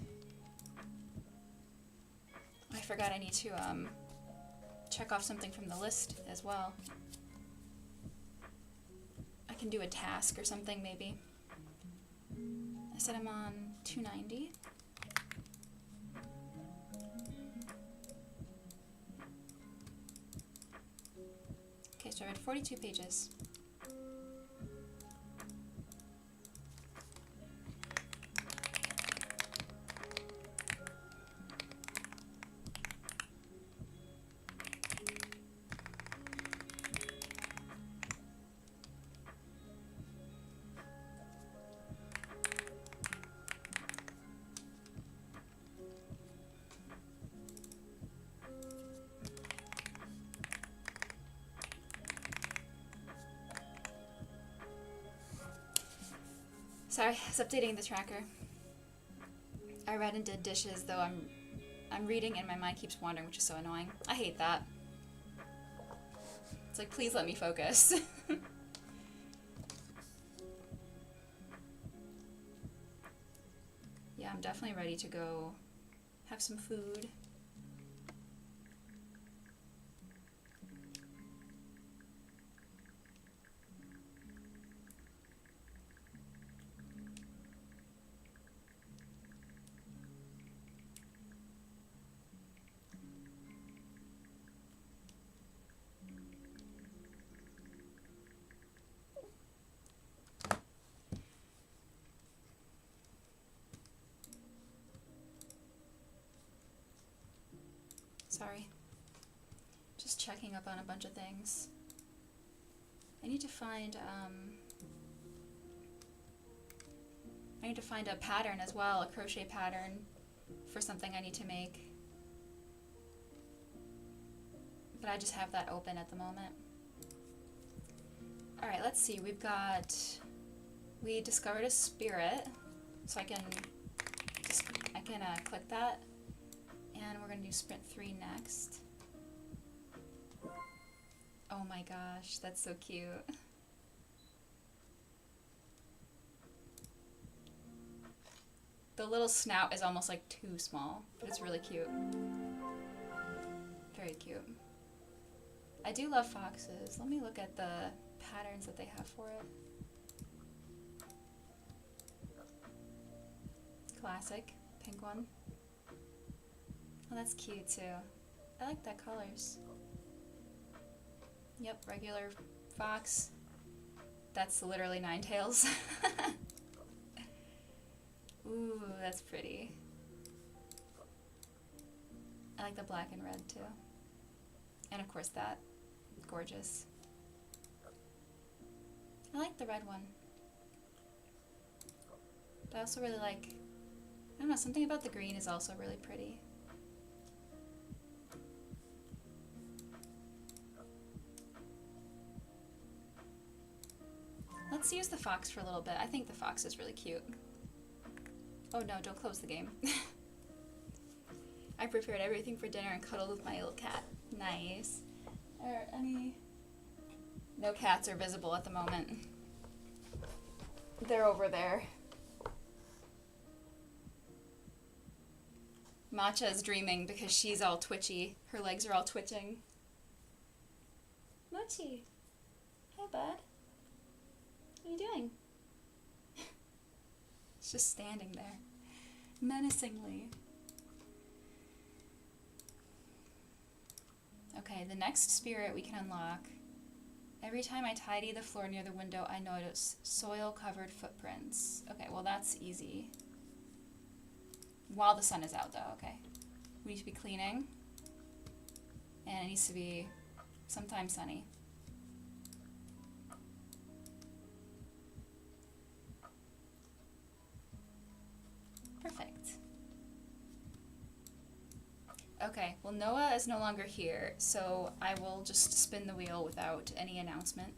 A: I forgot I need to check off something from the list as well. I can do a task or something maybe. I said I'm on 290. Okay, so I read 42 pages. Sorry, I was updating the tracker. I read and did dishes, though I'm reading and my mind keeps wandering, which is so annoying. I hate that. It's like, please let me focus. Yeah, I'm definitely ready to go have some food. Sorry. Just checking up on a bunch of things. I need to find a pattern as well, a crochet pattern for something I need to make. But I just have that open at the moment. Alright, let's see. We discovered a spirit, so I can click that. And we're going to do sprint 3 next. Oh my gosh, that's so cute. The little snout is almost like too small, but it's really cute. Very cute. I do love foxes. Let me look at the patterns that they have for it. Classic, pink one. Oh, that's cute too. I like that colors. Yep, regular fox. That's literally nine tails. Ooh, that's pretty. I like the black and red too. And of course that. Gorgeous. I like the red one. But I also really like, I don't know, something about the green is also really pretty. Let's use the fox for a little bit. I think the fox is really cute. Oh no, don't close the game. I prepared everything for dinner and cuddled with my little cat. Nice. Are any... No cats are visible at the moment. They're over there. Matcha is dreaming because she's all twitchy. Her legs are all twitching. Matcha! Archie. Hey, bud. What are you doing? It's just standing there, menacingly. Okay, the next spirit we can unlock. Every time I tidy the floor near the window, I notice soil-covered footprints. Okay, well that's easy. While the sun is out, though, okay. We need to be cleaning. And it needs to be sometimes sunny. Perfect. Okay, well Noah is no longer here, so I will just spin the wheel without any announcement.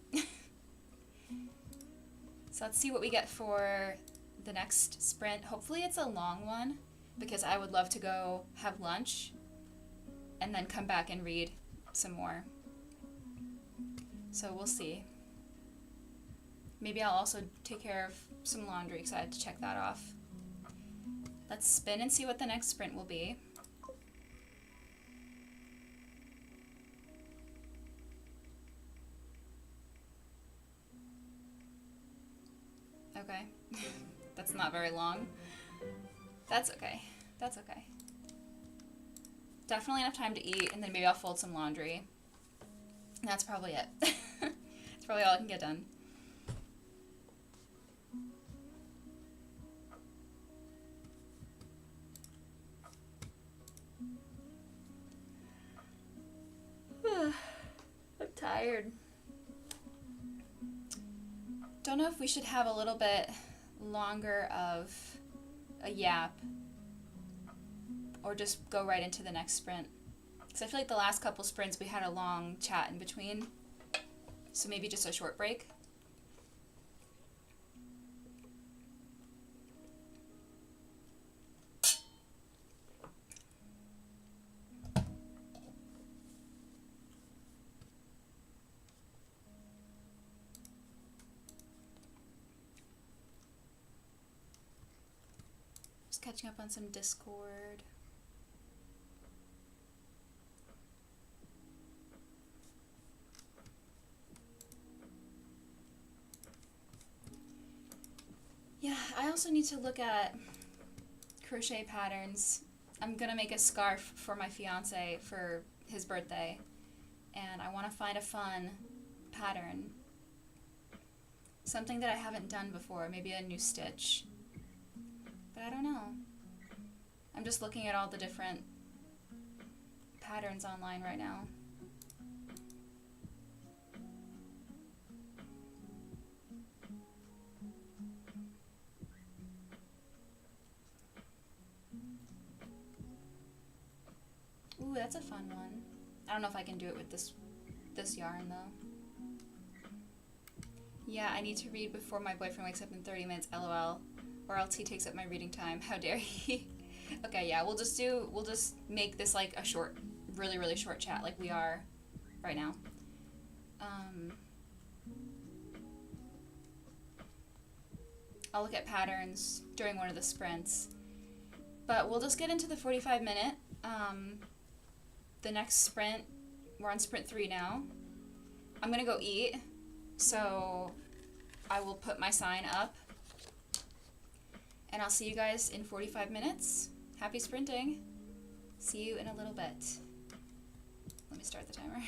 A: So let's see what we get for the next sprint. Hopefully it's a long one, because I would love to go have lunch and then come back and read some more. So we'll see. Maybe I'll also take care of some laundry because I had to check that off. Let's spin and see what the next sprint will be. Okay. That's not very long. That's okay. That's okay. Definitely enough time to eat, and then maybe I'll fold some laundry. And that's probably it. That's probably all I can get done. I'm tired. Don't know if we should have a little bit longer of a yap or just go right into the next sprint. Because I feel like the last couple sprints we had a long chat in between. So maybe just a short break. Just catching up on some Discord. Yeah, I also need to look at crochet patterns. I'm gonna make a scarf for my fiance for his birthday, and I want to find a fun pattern. Something that I haven't done before, maybe a new stitch. But I don't know. I'm just looking at all the different patterns online right now. Ooh, that's a fun one. I don't know if I can do it with this yarn though. Yeah, I need to read before my boyfriend wakes up in 30 minutes, lol. Or else he takes up my reading time. How dare he? Okay, yeah, we'll just make this like a short, really, really short chat like we are right now. I'll look at patterns during one of the sprints. But we'll just get into the 45-minute. The next sprint, we're on sprint 3 now. I'm gonna go eat, so I will put my sign up. And I'll see you guys in 45 minutes. Happy sprinting. See you in a little bit. Let me start the timer.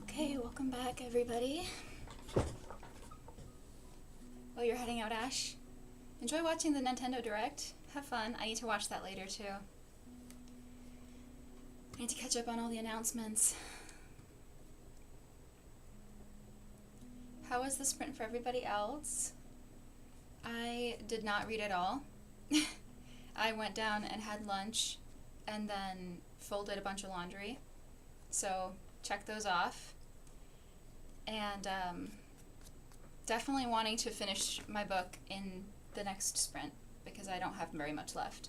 A: Okay, welcome back, everybody. Oh, you're heading out, Ash? Enjoy watching the Nintendo Direct. Have fun. I need to watch that later, too. I need to catch up on all the announcements. How was the sprint for everybody else? I did not read at all. I went down and had lunch and then folded a bunch of laundry. So check those off. And definitely wanting to finish my book in the next sprint because I don't have very much left.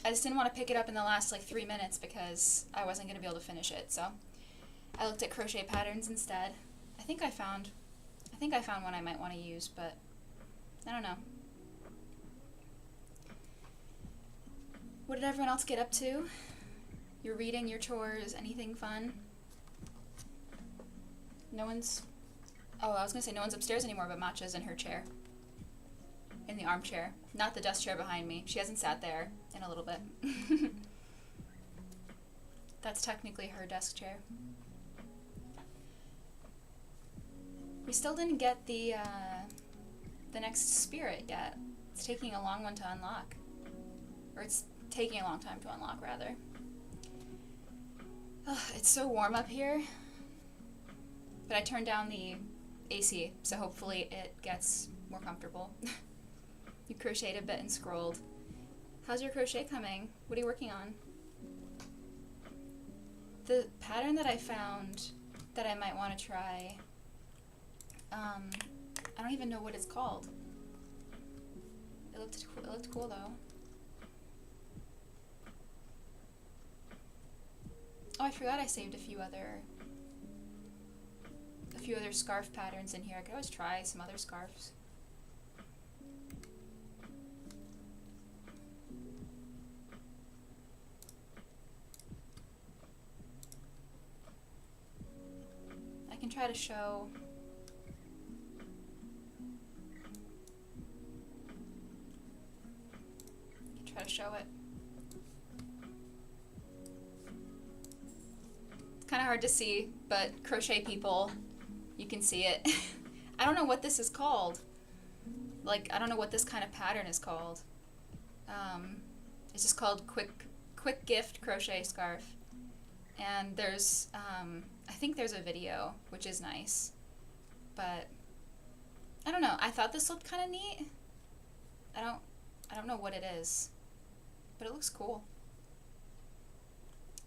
A: I just didn't want to pick it up in the last like 3 minutes because I wasn't going to be able to finish it. So I looked at crochet patterns instead. I think I found one I might want to use, but I don't know. What did everyone else get up to? Your reading, your chores, anything fun? I was going to say no one's upstairs anymore, but Matcha's in her chair. In the armchair. Not the desk chair behind me. She hasn't sat there in a little bit. That's technically her desk chair. We still didn't get the next spirit yet. It's taking a long one to unlock. Or it's taking a long time to unlock, rather. Ugh, it's so warm up here. But I turned down the AC, so hopefully it gets more comfortable. You crocheted a bit and scrolled. How's your crochet coming? What are you working on? The pattern that I found that I might want to try, I don't even know what it's called. It looked cool though. Oh, I forgot I saved a few other scarf patterns in here. I could always try some other scarves. I can try to show it. It's kind of hard to see, but crochet people, you can see it. I don't know what this is called. Like, I don't know what this kind of pattern is called. It's just called quick gift crochet scarf. And there's, I think there's a video, which is nice. But, I don't know. I thought this looked kind of neat. I don't know what it is. But it looks cool.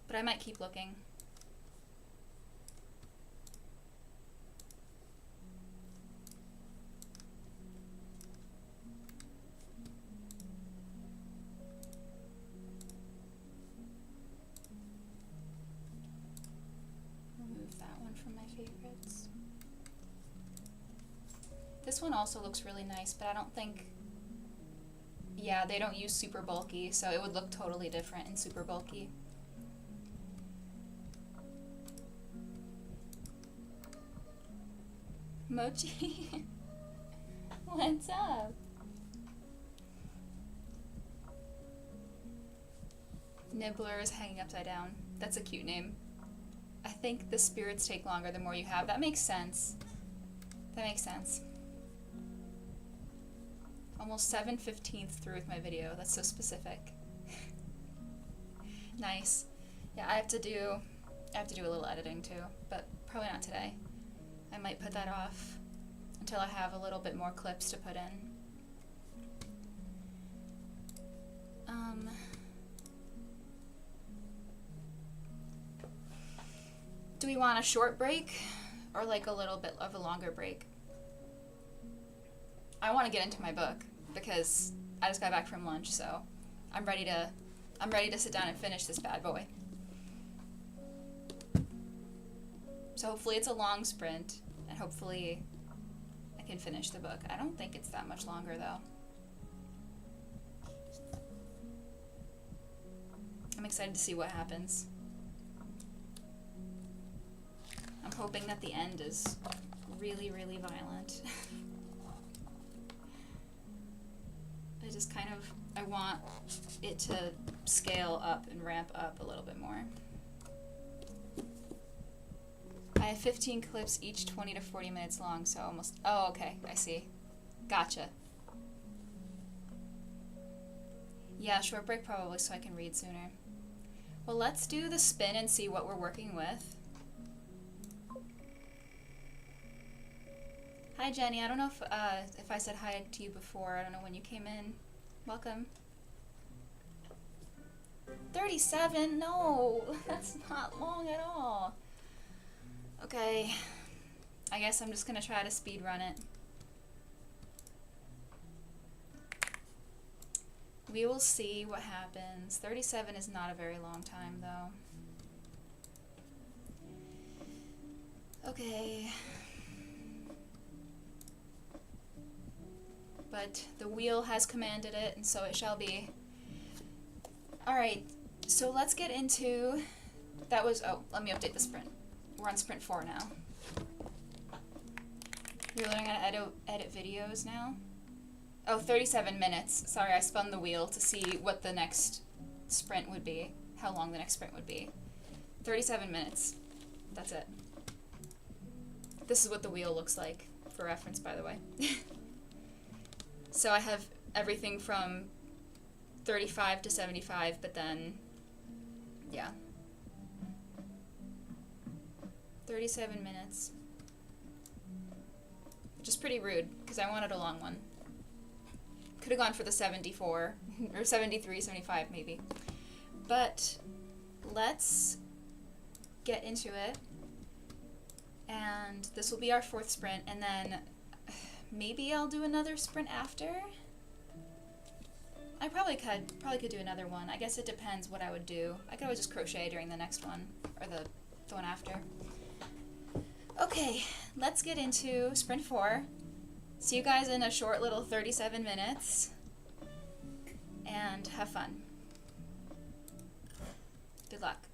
A: But I might keep looking. Remove that one from my favorites. This one also looks really nice, but I don't think... Yeah, they don't use super bulky, so it would look totally different in super bulky. Mochi, what's up? Nibbler is hanging upside down. That's a cute name. I think the spirits take longer the more you have. That makes sense. That makes sense. Almost 7/15 through with my video. That's so specific. Nice. Yeah, I have to do a little editing too, but probably not today. I might put that off until I have a little bit more clips to put in. Do we want a short break or like a little bit of a longer break? I want to get into my book because I just got back from lunch, so I'm ready to sit down and finish this bad boy. So hopefully it's a long sprint, and hopefully I can finish the book. I don't think it's that much longer though. I'm excited to see what happens. I'm hoping that the end is really, really violent. I want it to scale up and ramp up a little bit more. have 15 clips, each 20 to 40 minutes long, so almost... Oh, okay, I see. Gotcha. Yeah, short break probably so I can read sooner. Well, let's do the spin and see what we're working with. Hi, Jenny. I don't know if I said hi to you before. I don't know when you came in. Welcome. 37? No, that's not long at all. Okay, I guess I'm just gonna try to speed run it. We will see what happens. 37 is not a very long time, though. Okay. But the wheel has commanded it, and so it shall be. Alright, so let's get into... That was... Oh, let me update the sprint. We're on sprint 4 now. You're learning how to edit videos now? Oh, 37 minutes. Sorry, I spun the wheel to see what the next sprint would be. How long the next sprint would be. 37 minutes. That's it. This is what the wheel looks like, for reference, by the way. So I have everything from 35 to 75, but then, yeah. 37 minutes. Which is pretty rude, because I wanted a long one. Could have gone for the 74, or 73, 75 maybe. But let's get into it. And this will be our 4th sprint, and then maybe I'll do another sprint after. I probably could do another one. I guess it depends what I would do. I could always just crochet during the next one, or the one after. Okay, let's get into sprint 4. See you guys in a short little 37 minutes. And have fun. Good luck.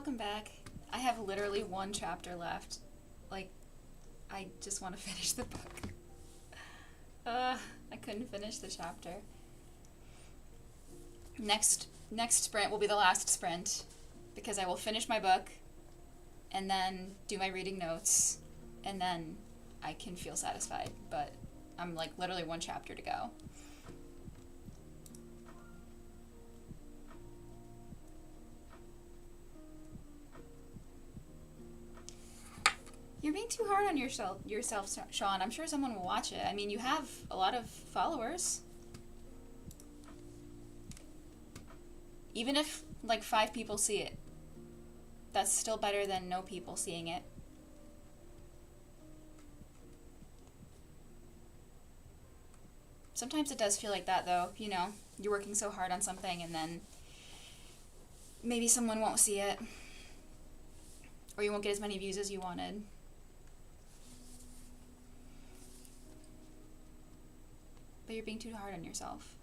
A: welcome back. I have literally one chapter left. Like, I just want to finish the book. I couldn't finish the chapter. Next sprint will be the last sprint, because I will finish my book, and then do my reading notes, and then I can feel satisfied. But I'm like literally one chapter to go. You're being too hard on yourself, Sean. I'm sure someone will watch it. I mean, you have a lot of followers. Even if, like, 5 people see it, that's still better than no people seeing it. Sometimes it does feel like that, though. You know, you're working so hard on something, and then maybe someone won't see it. Or you won't get as many views as you wanted. But you're being too hard on yourself.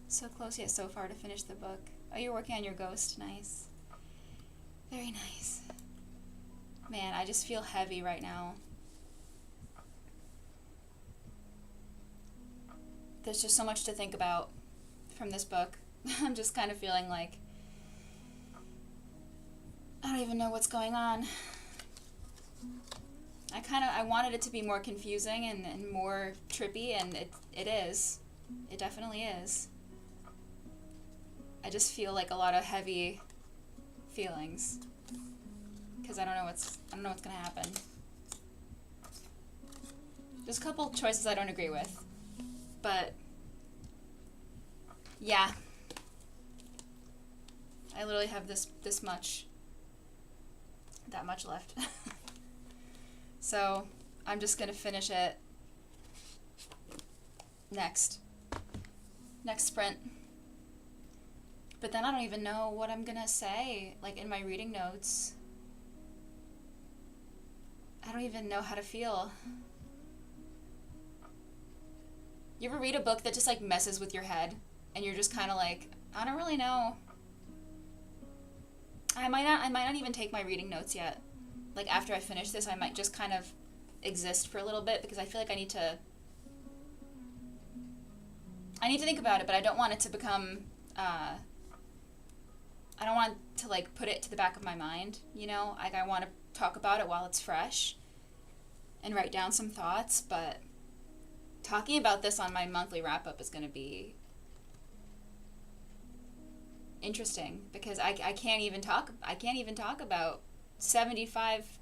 A: So close yet so far to finish the book. Oh, you're working on your ghost. Nice. Very nice. Man, I just feel heavy right now. There's just so much to think about from this book. I'm just kind of feeling like I don't even know what's going on. I wanted it to be more confusing and more trippy, and it is. It definitely is. I just feel like a lot of heavy feelings because I don't know what's gonna happen. There's a couple choices I don't agree with, but yeah, I literally have that much left. So I'm just gonna finish it next sprint. But then I don't even know what I'm gonna say, like, in my reading notes. I don't even know how to feel. You ever read a book that just, like, messes with your head, and you're just kind of like, I don't really know. I might not even take my reading notes yet. Like, after I finish this, I might just kind of exist for a little bit, because I feel like I need to think about it, but I don't want it to become, I don't want to, like, put it to the back of my mind, you know? Like, I want to talk about it while it's fresh and write down some thoughts, but talking about this on my monthly wrap-up is going to be interesting, because I can't even talk about 75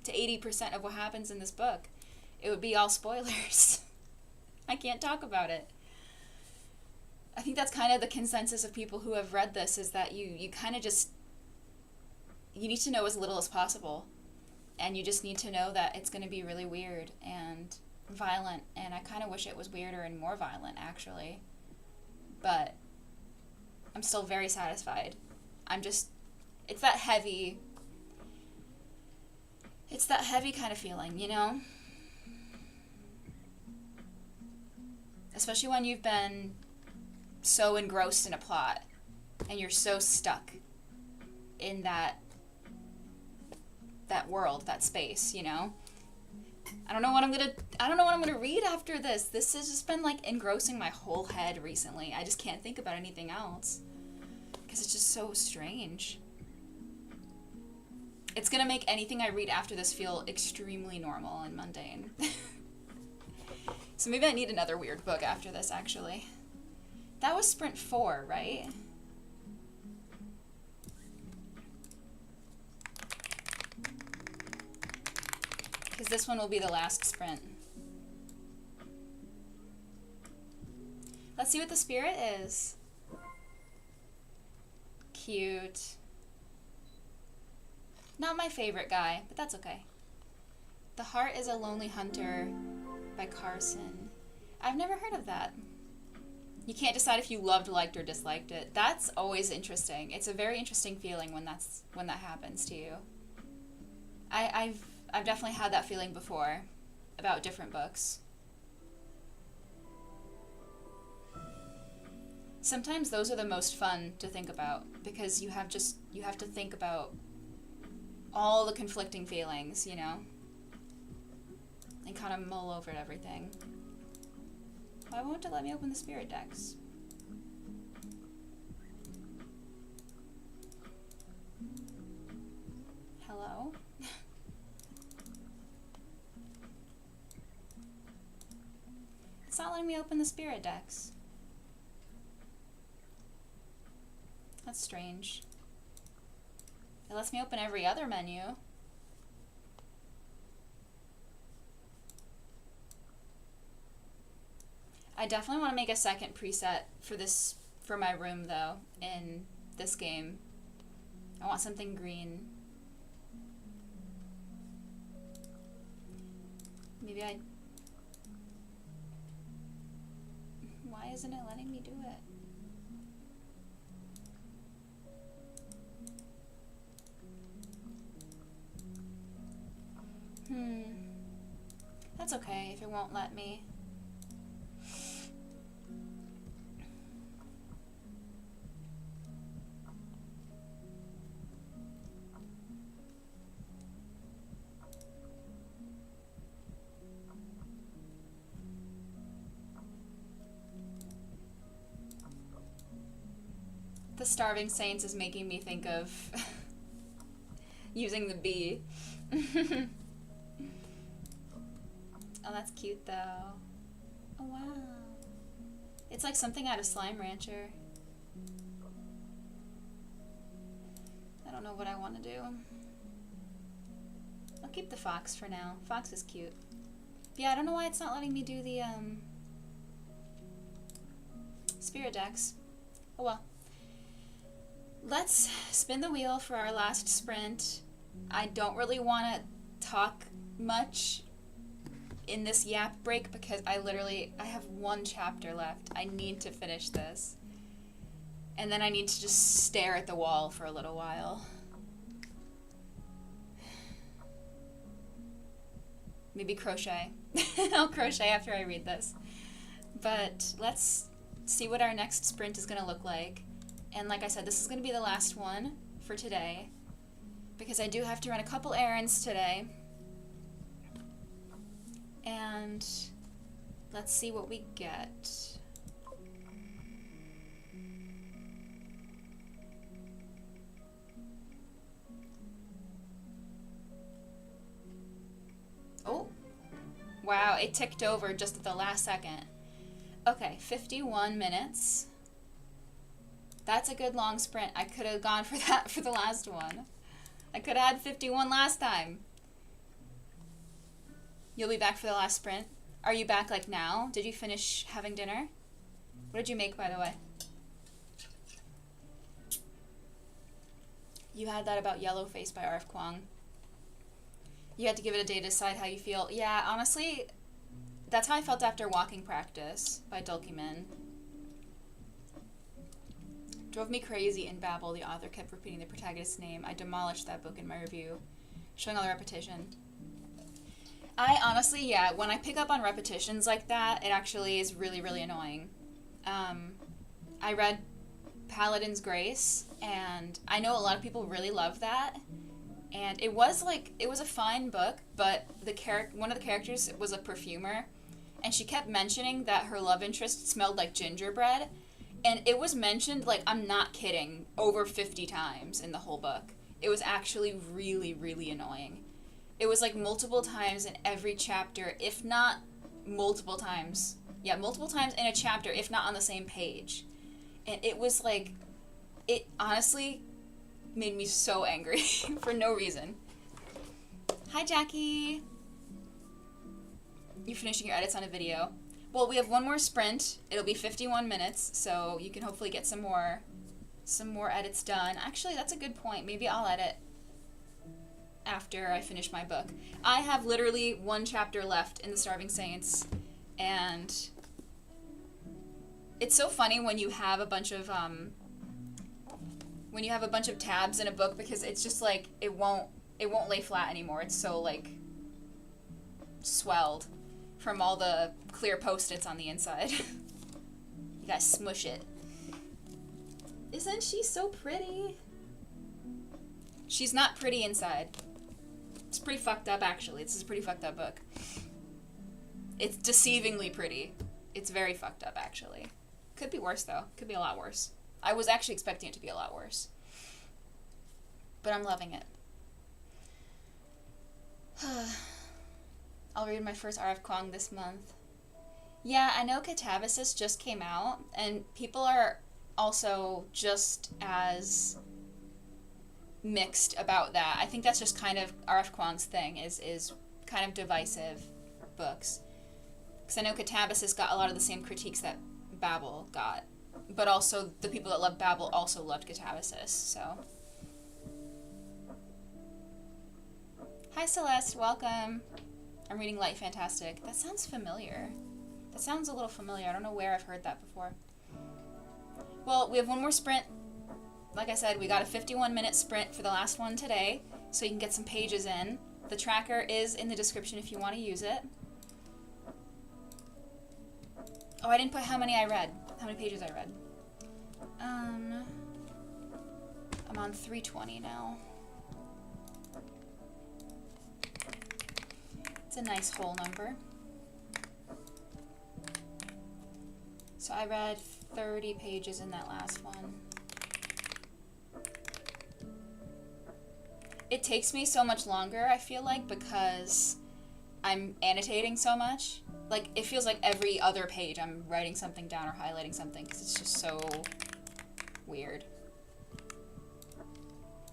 A: to 80% of what happens in this book. It would be all spoilers. I can't talk about it. I think that's kind of the consensus of people who have read this, is that you kind of just, you need to know as little as possible, and you just need to know that it's going to be really weird and violent, and I kind of wish it was weirder and more violent, actually, but I'm still very satisfied. It's that heavy kind of feeling, you know? Especially when you've been so engrossed in a plot and you're so stuck in that world, that space, you know? I don't know what I'm gonna read after this. This has just been, like, engrossing my whole head recently. I just can't think about anything else because it's just so strange. It's gonna make anything I read after this feel extremely normal and mundane. So maybe I need another weird book after this, actually. That was sprint 4, right? Because this one will be the last sprint. Let's see what the spirit is. Cute. Not my favorite guy, but that's okay. The Heart is a Lonely Hunter by Carson. I've never heard of that. You can't decide if you loved, liked, or disliked it. That's always interesting. It's a very interesting feeling when that happens to you. I've definitely had that feeling before about different books. Sometimes those are the most fun to think about because you have to think about all the conflicting feelings, you know, and kind of mull over everything. Why won't it let me open the spirit decks? Hello? It's not letting me open the spirit decks. That's strange. It lets me open every other menu. I definitely want to make a second preset for this, for my room though, in this game. I want something green. Maybe why isn't it letting me do it? That's okay if it won't let me. The Starving Saints is making me think of using the bee. Oh, that's cute though. Oh wow. It's like something out of Slime Rancher. I don't know what I want to do. I'll keep the fox for now. Fox is cute. Yeah, I don't know why it's not letting me do the spirit decks. Oh well. Let's spin the wheel for our last sprint. I don't really want to talk much in this yap break because I have one chapter left. I need to finish this. And then I need to just stare at the wall for a little while. Maybe crochet. I'll crochet after I read this. But let's see what our next sprint is going to look like. And like I said, this is going to be the last one for today because I do have to run a couple errands today. And let's see what we get. Oh, wow, it ticked over just at the last second. Okay, 51 minutes. That's a good long sprint. I could have gone for that for the last one. I could have had 51 last time. You'll be back for the last sprint? Are you back like now? Did you finish having dinner? What did you make, by the way? You had that about Yellow Face by R.F. Kuang. You had to give it a day to decide how you feel. Yeah, honestly, that's how I felt after Walking Practice by Dulcimin. Drove me crazy in Babel. The author kept repeating the protagonist's name. I demolished that book in my review, showing all the repetition. I honestly, yeah, when I pick up on repetitions like that, it actually is really, really annoying. I read Paladin's Grace, and I know a lot of people really love that. And it was a fine book, but one of the characters was a perfumer, and she kept mentioning that her love interest smelled like gingerbread. And it was mentioned, like, I'm not kidding, over 50 times in the whole book. It was actually really, really annoying. It was, like, multiple times in every chapter, if not multiple times. Yeah, multiple times in a chapter, if not on the same page. And it was, like, it honestly made me so angry for no reason. Hi, Jackie. You finishing your edits on a video? Well, we have one more sprint. It'll be 51 minutes, so you can hopefully get some more edits done. Actually, that's a good point. Maybe I'll edit after I finish my book. I have literally one chapter left in The Starving Saints, and it's so funny when you have a bunch of tabs in a book because it's just like it won't lay flat anymore. It's so like swelled from all the clear Post-its on the inside. You guys smush it. Isn't she so pretty? She's not pretty inside. It's pretty fucked up, actually. This is a pretty fucked up book. It's deceivingly pretty. It's very fucked up, actually. Could be worse, though. Could be a lot worse. I was actually expecting it to be a lot worse. But I'm loving it. I'll read my first R.F. Kuang this month. Yeah, I know Catabasis just came out, and people are also just as mixed about that. I think that's just kind of R.F. Kuang's thing, is kind of divisive books. Because I know Catabasis got a lot of the same critiques that Babel got, but also the people that love Babel also loved Catabasis, so. Hi Celeste, welcome. I'm reading Light Fantastic. That sounds familiar. That sounds a little familiar. I don't know where I've heard that before. Well, we have one more sprint. Like I said, we got a 51-minute sprint for the last one today, so you can get some pages in. The tracker is in the description if you want to use it. Oh, I didn't put how many I read. How many pages I read. I'm on 320 now. It's a nice whole number. So I read 30 pages in that last one. It takes me so much longer, I feel like, because I'm annotating so much. Like, it feels like every other page I'm writing something down or highlighting something, because it's just so weird.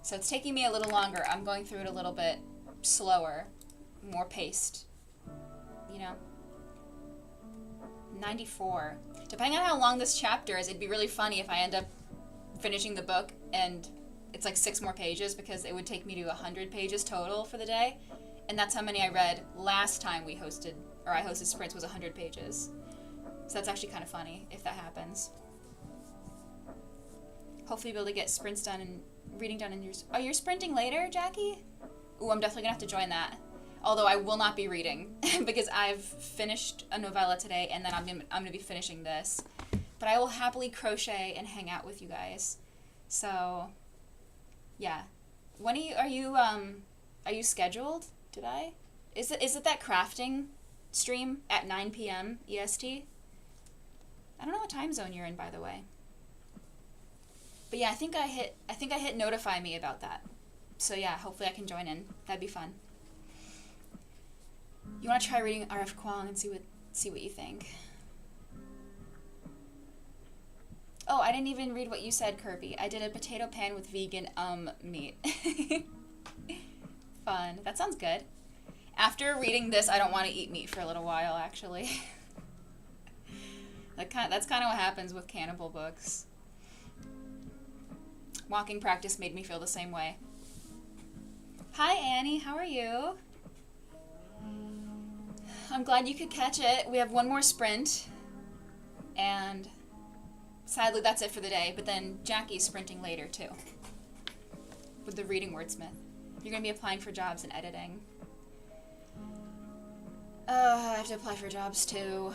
A: So it's taking me a little longer. I'm going through it a little bit slower, more paced, you know? 94. Depending on how long this chapter is, it'd be really funny if I end up finishing the book and it's like 6 more pages, because it would take me to 100 pages total for the day. And that's how many I read last time we hosted, or I hosted sprints, was 100 pages. So that's actually kind of funny if that happens. Hopefully you'll be able to get sprints done and reading done in your... Oh, you're sprinting later, Jackie? Ooh, I'm definitely gonna have to join that. Although I will not be reading, because I've finished a novella today, and then I'm gonna be finishing this. But I will happily crochet and hang out with you guys. So, yeah. When are you scheduled? Did I? Is it that crafting stream at 9 p.m. EST? I don't know what time zone you're in, by the way. But yeah, I think I hit notify me about that. So yeah, hopefully I can join in. That'd be fun. You want to try reading R.F. Kuang and see what you think. Oh, I didn't even read what you said, Kirby. I did a potato pan with vegan meat. Fun. That sounds good. After reading this, I don't want to eat meat for a little while, actually. That's kind of what happens with cannibal books. Walking practice made me feel the same way. Hi, Annie. How are you? I'm glad you could catch it. We have one more sprint, and sadly that's it for the day, but then Jackie's sprinting later too, with the Reading Wordsmith. You're going to be applying for jobs in editing. I have to apply for jobs too.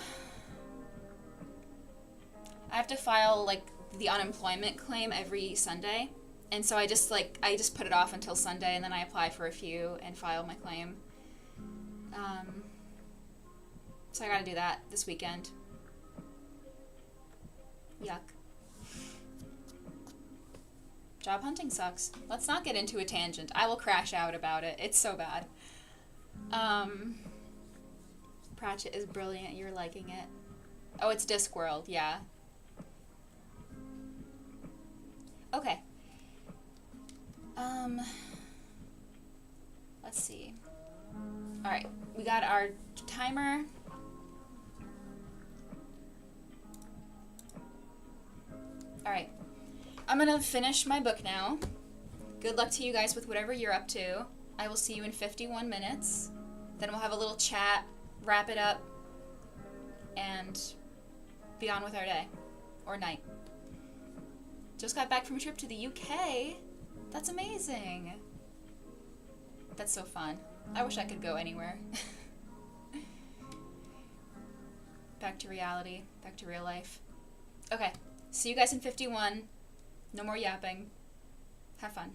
A: I have to file, like, the unemployment claim every Sunday, and so I just put it off until Sunday, and then I apply for a few and file my claim. So I gotta do that this weekend. Yuck. Job hunting sucks. Let's not get into a tangent. I will crash out about it. It's so bad. Pratchett is brilliant. You're liking it. Oh, it's Discworld. Yeah. Okay. Let's see. Alright. We got our timer. Alright, I'm gonna finish my book now. Good luck to you guys with whatever you're up to. I will see you in 51 minutes. Then we'll have a little chat, wrap it up, and be on with our day. Or night. Just got back from a trip to the UK. That's amazing. That's so fun. I wish I could go anywhere. Back to reality. Back to real life. Okay. See you guys in 51. No more yapping. Have fun.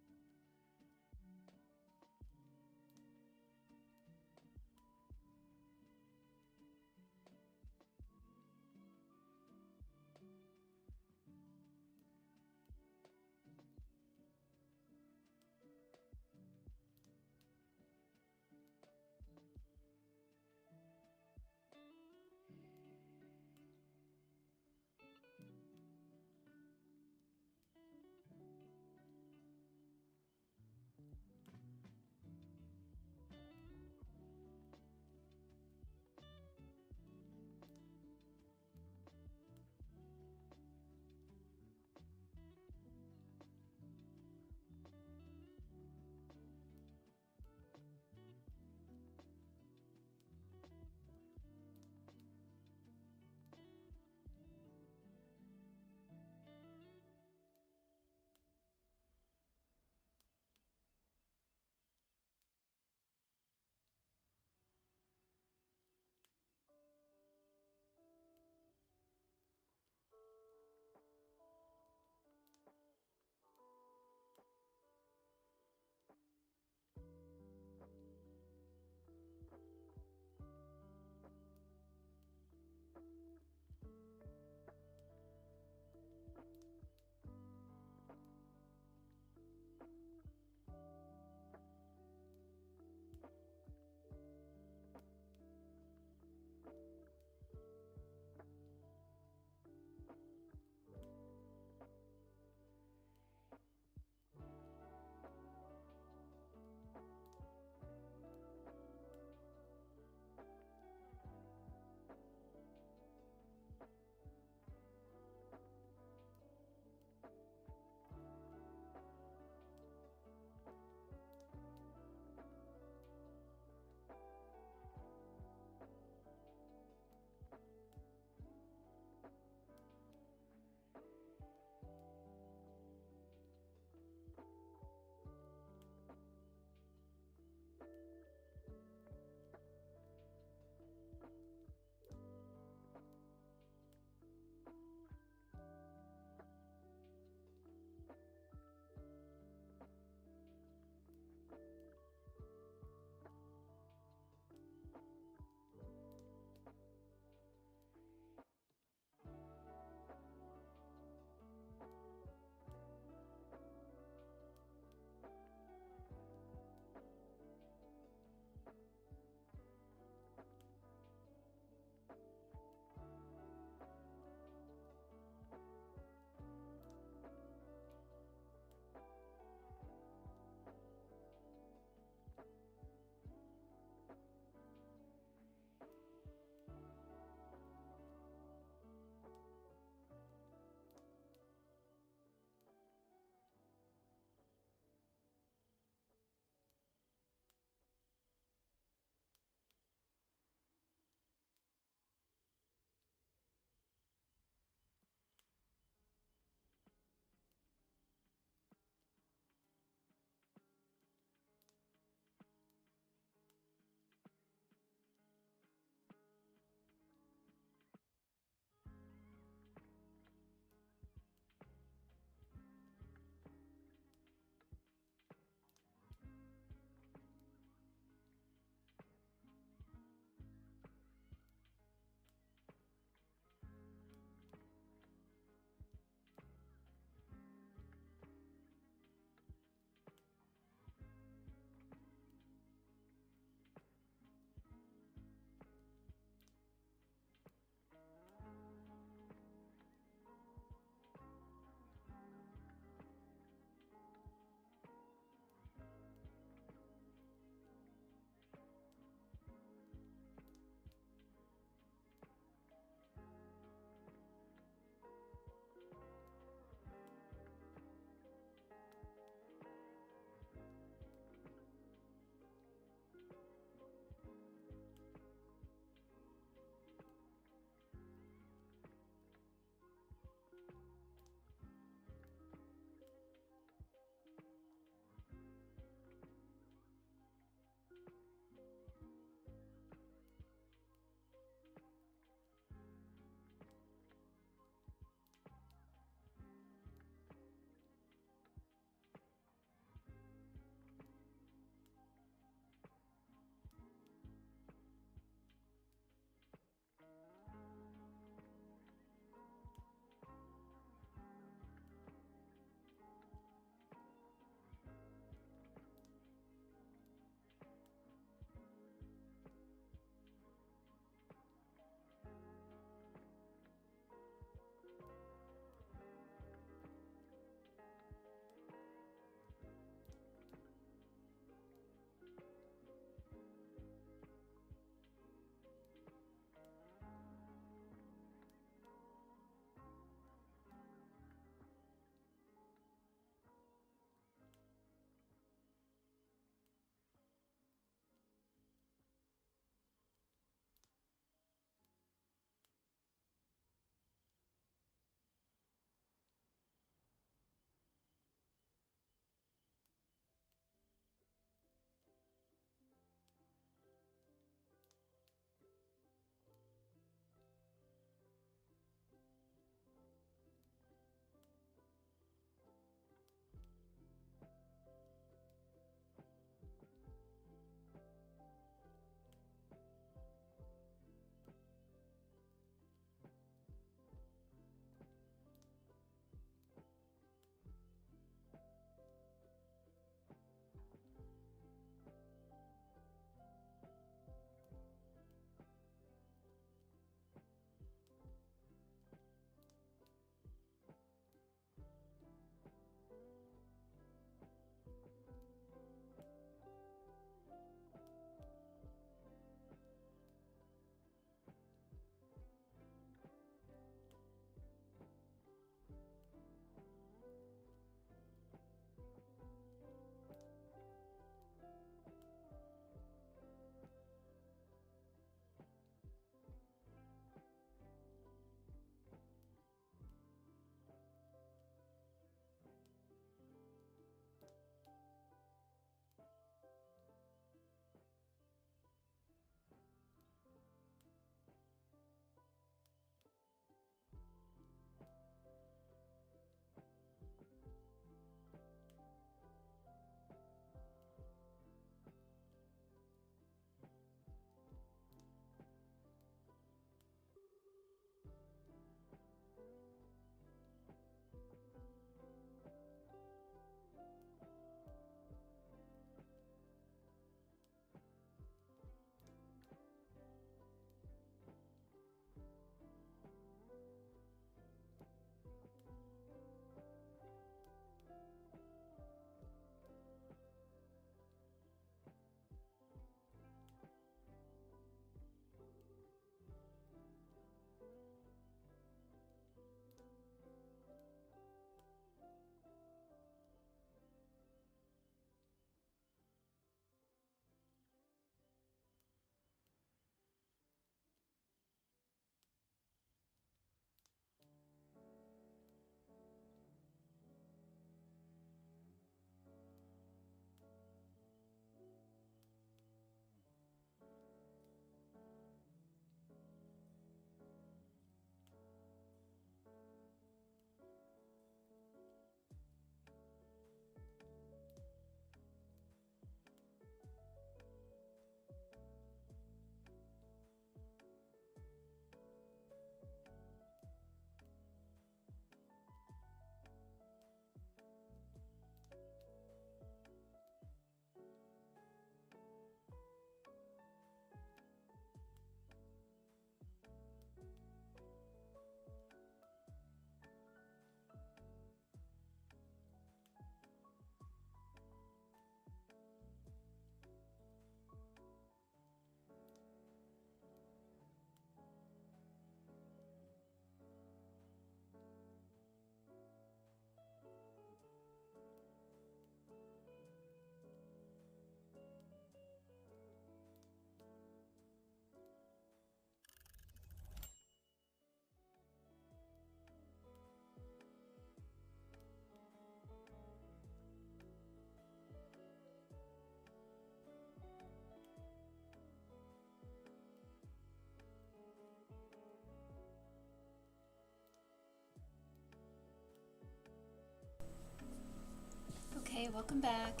A: welcome back.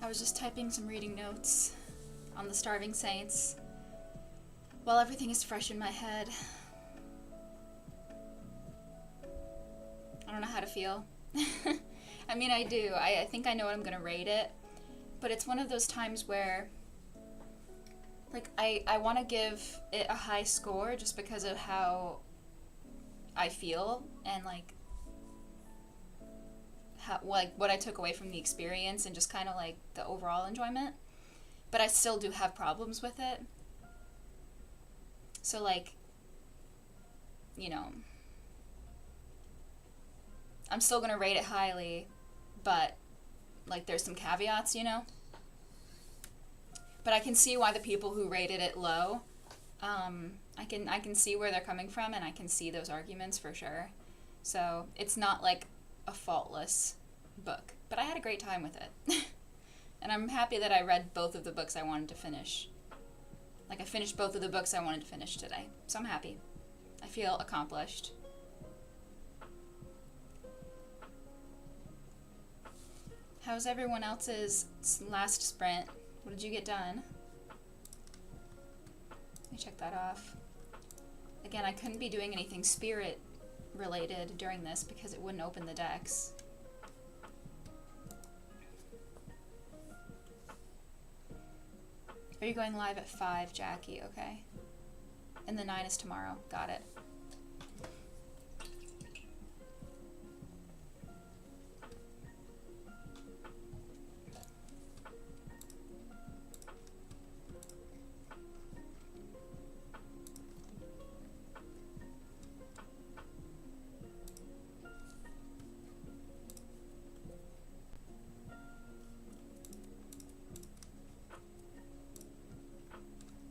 A: I was just typing some reading notes on the Starving Saints while everything is fresh in my head. I don't know how to feel. I mean, I do. I think I know what I'm going to rate it, but it's one of those times where, like, I want to give it a high score just because of how I feel and, like, what I took away from the experience and just kind of like the overall enjoyment, but I still do have problems with it. So, like, you know, I'm still gonna rate it highly, but like there's some caveats, you know. But I can see why the people who rated it low, I can see where they're coming from, and I can see those arguments for sure. So it's not like a faultless book, but I had a great time with it. And I'm happy that I read both of the books I wanted to finish. Like, I finished both of the books I wanted to finish today, so I'm happy. I feel accomplished. How's everyone else's last sprint? What did you get done? Let me check that off. Again, I couldn't be doing anything spirit related during this because it wouldn't open the decks. Are you going live at 5, Jackie? Okay. And the 9 is tomorrow. Got it.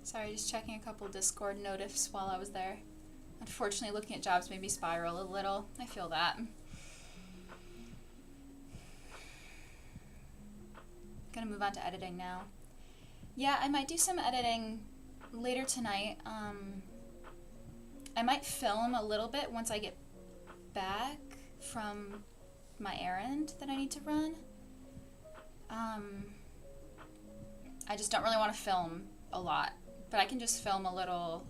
A: Sorry, just checking a couple Discord notifs while I was there. Unfortunately, looking at jobs made me spiral a little. I feel that. Gonna move on to editing now. Yeah, I might do some editing later tonight. I might film a little bit once I get back from my errand that I need to run. I just don't really want to film a lot. But I can just film a little,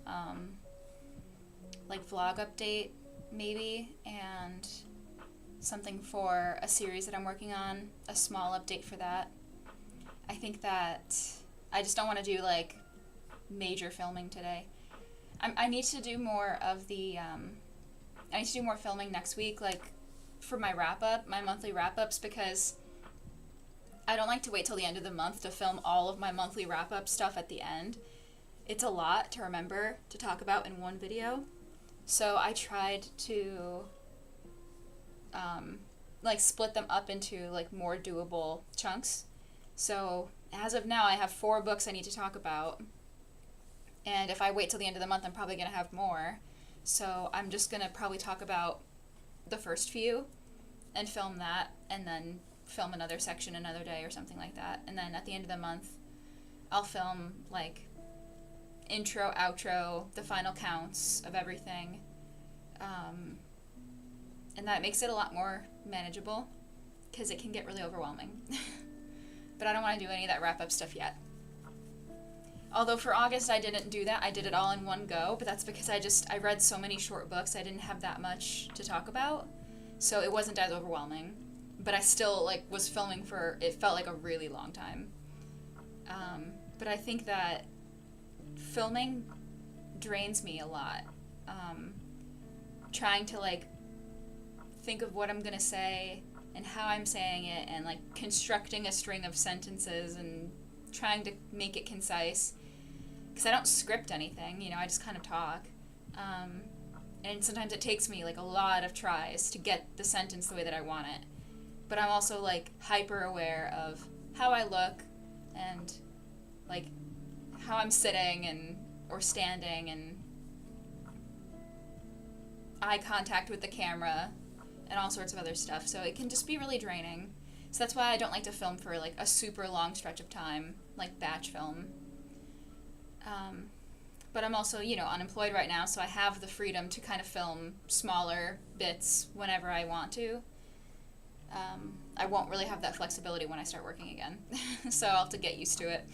A: like, vlog update, maybe, and something for a series that I'm working on, a small update for that. I think that I just don't want to do, like, major filming today. I need to do more of the, I need to do more filming next week, like, for my wrap-up, my monthly wrap-ups, because I don't like to wait till the end of the month to film all of my monthly wrap-up stuff at the end. It's a lot to remember to talk about in one video. So I tried to like split them up into like more doable chunks. So as of now, I have 4 books I need to talk about. And if I wait till the end of the month, I'm probably going to have more. So I'm just going to probably talk about the first few and film that, and then film another section another day or something like that. And then at the end of the month, I'll film like intro, outro, the final counts of everything. And that makes it a lot more manageable because it can get really overwhelming. But I don't want to do any of that wrap-up stuff yet. Although for August I didn't do that. I did it all in one go, but that's because I read so many short books I didn't have that much to talk about. So it wasn't as overwhelming. But I still like was filming for, it felt like a really long time. But I think that filming drains me a lot. Trying to like think of what I'm gonna say and how I'm saying it, and like constructing a string of sentences and trying to make it concise, because I don't script anything, you know, I just kind of talk. And sometimes it takes me like a lot of tries to get the sentence the way that I want it. But I'm also like hyper aware of how I look and like how I'm sitting and or standing, and eye contact with the camera and all sorts of other stuff. So it can just be really draining. So that's why I don't like to film for like a super long stretch of time, like batch film. But I'm also, you know, unemployed right now, so I have the freedom to kind of film smaller bits whenever I want to. I won't really have that flexibility when I start working again. So I'll have to get used to it.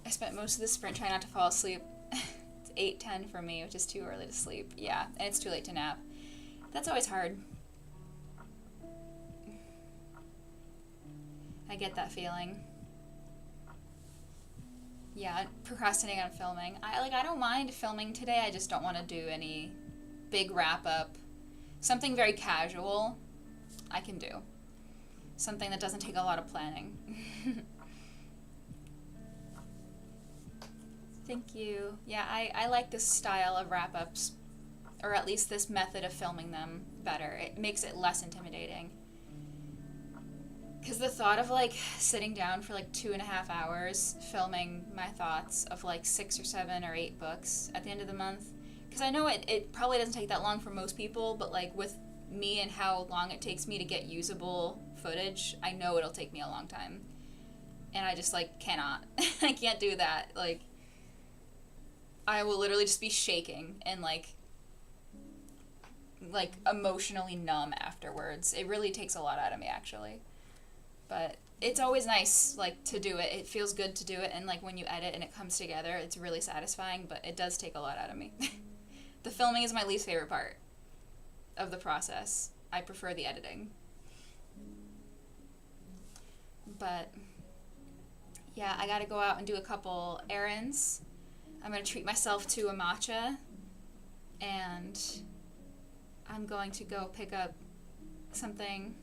A: I spent most of the sprint trying not to fall asleep. It's 8:10 for me, which is too early to sleep. Yeah, and it's too late to nap. That's always hard. I get that feeling. Yeah, procrastinating on filming. I don't mind filming today. I just don't want to do any big wrap up. Something very casual I can do. Something that doesn't take a lot of planning. Thank you. Yeah, I like this style of wrap-ups, or at least this method of filming them better. It makes it less intimidating. Because the thought of like sitting down for like 2.5 hours filming my thoughts of like 6 or 7 or 8 books at the end of the month, because I know it probably doesn't take that long for most people, but like with me and how long it takes me to get usable footage, I know it'll take me a long time. And I just like cannot. I can't do that. Like, I will literally just be shaking and like emotionally numb afterwards. It really takes a lot out of me, actually. But it's always nice, like, to do it. It feels good to do it, and like when you edit and it comes together, it's really satisfying, but it does take a lot out of me. The filming is my least favorite part of the process. I prefer the editing. But yeah, I gotta go out and do a couple errands. I'm gonna treat myself to a matcha, and I'm going to go pick up something,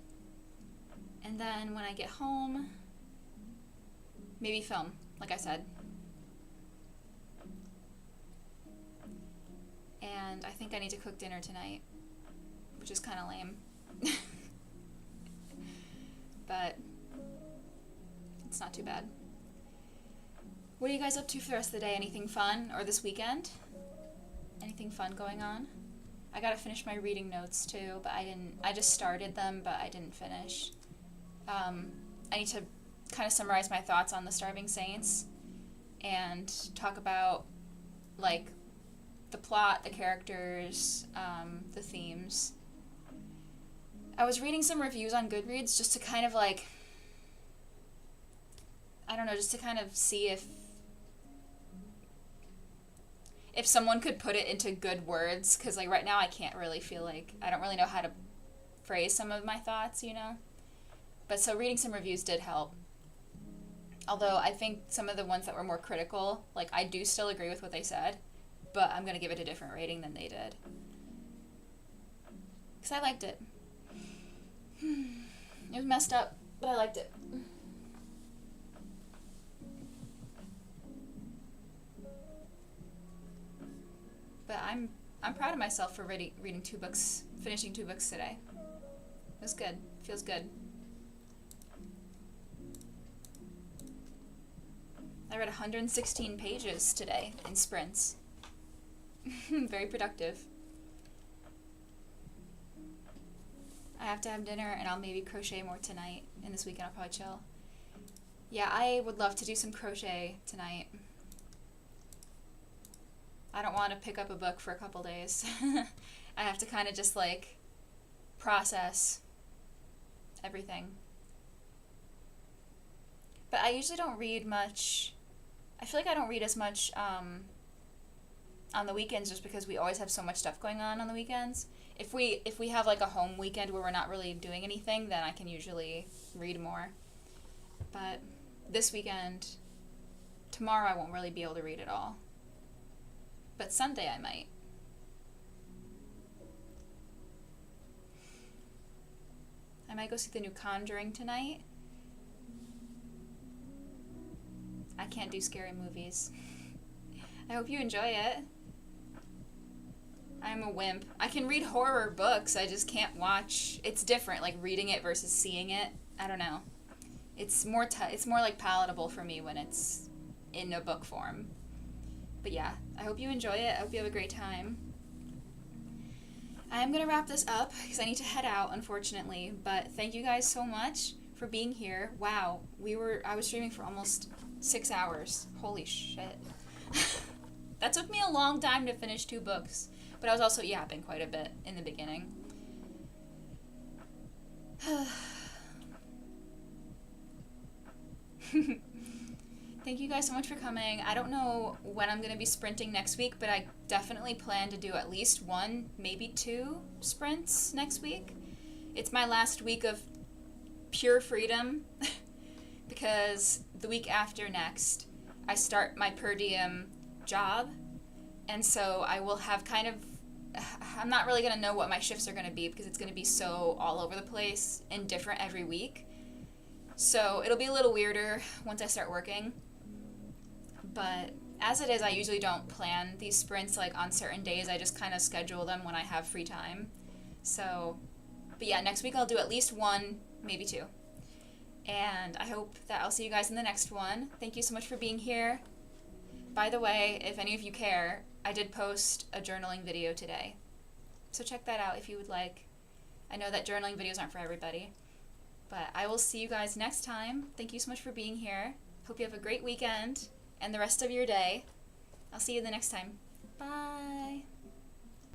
A: and then when I get home, maybe film, like I said. And I think I need to cook dinner tonight, which is kind of lame. But it's not too bad. What are you guys up to for the rest of the day? Anything fun? Or this weekend? Anything fun going on? I gotta finish my reading notes too, but I just started them, but I didn't finish. I need to kind of summarize my thoughts on the Starving Saints and talk about like the plot, the characters, the themes. I was reading some reviews on Goodreads just to kind of like, I don't know, just to kind of see if someone could put it into good words, because like right now I can't really feel like, I don't really know how to phrase some of my thoughts, you know? But so reading some reviews did help. Although I think some of the ones that were more critical, like I do still agree with what they said, but I'm going to give it a different rating than they did. Because I liked it. It was messed up, but I liked it. But I'm proud of myself for reading 2 books, finishing 2 books today. It was good. Feels good. I read 116 pages today in sprints. Very productive. I have to have dinner, and I'll maybe crochet more tonight. And this weekend I'll probably chill. Yeah, I would love to do some crochet tonight. I don't want to pick up a book for a couple days. I have to kind of just like process everything. But I usually don't read much. I feel like I don't read as much on the weekends just because we always have so much stuff going on the weekends. If we have like a home weekend where we're not really doing anything, then I can usually read more. But this weekend, tomorrow I won't really be able to read at all. But Sunday I might. I might go see the new Conjuring tonight. I can't do scary movies. I hope you enjoy it. I'm a wimp. I can read horror books, I just can't watch. It's different, like reading it versus seeing it. I don't know. It's more like palatable for me when it's in a book form. But yeah, I hope you enjoy it. I hope you have a great time. I'm going to wrap this up because I need to head out, unfortunately. But thank you guys so much for being here. Wow, I was streaming for almost 6 hours. Holy shit. That took me a long time to finish 2 books. But I was also yapping quite a bit in the beginning. Thank you guys so much for coming. I don't know when I'm going to be sprinting next week, but I definitely plan to do at least one, maybe two sprints next week. It's my last week of pure freedom because the week after next, I start my per diem job. And so I will have I'm not really going to know what my shifts are going to be because it's going to be so all over the place and different every week. So it'll be a little weirder once I start working. But as it is, I usually don't plan these sprints like on certain days. I just kind of schedule them when I have free time. So, but yeah, next week I'll do at least one, maybe two. And I hope that I'll see you guys in the next one. Thank you so much for being here. By the way, if any of you care, I did post a journaling video today. So check that out if you would like. I know that journaling videos aren't for everybody. But I will see you guys next time. Thank you so much for being here. Hope you have a great weekend and the rest of your day. I'll see you the next time. Bye.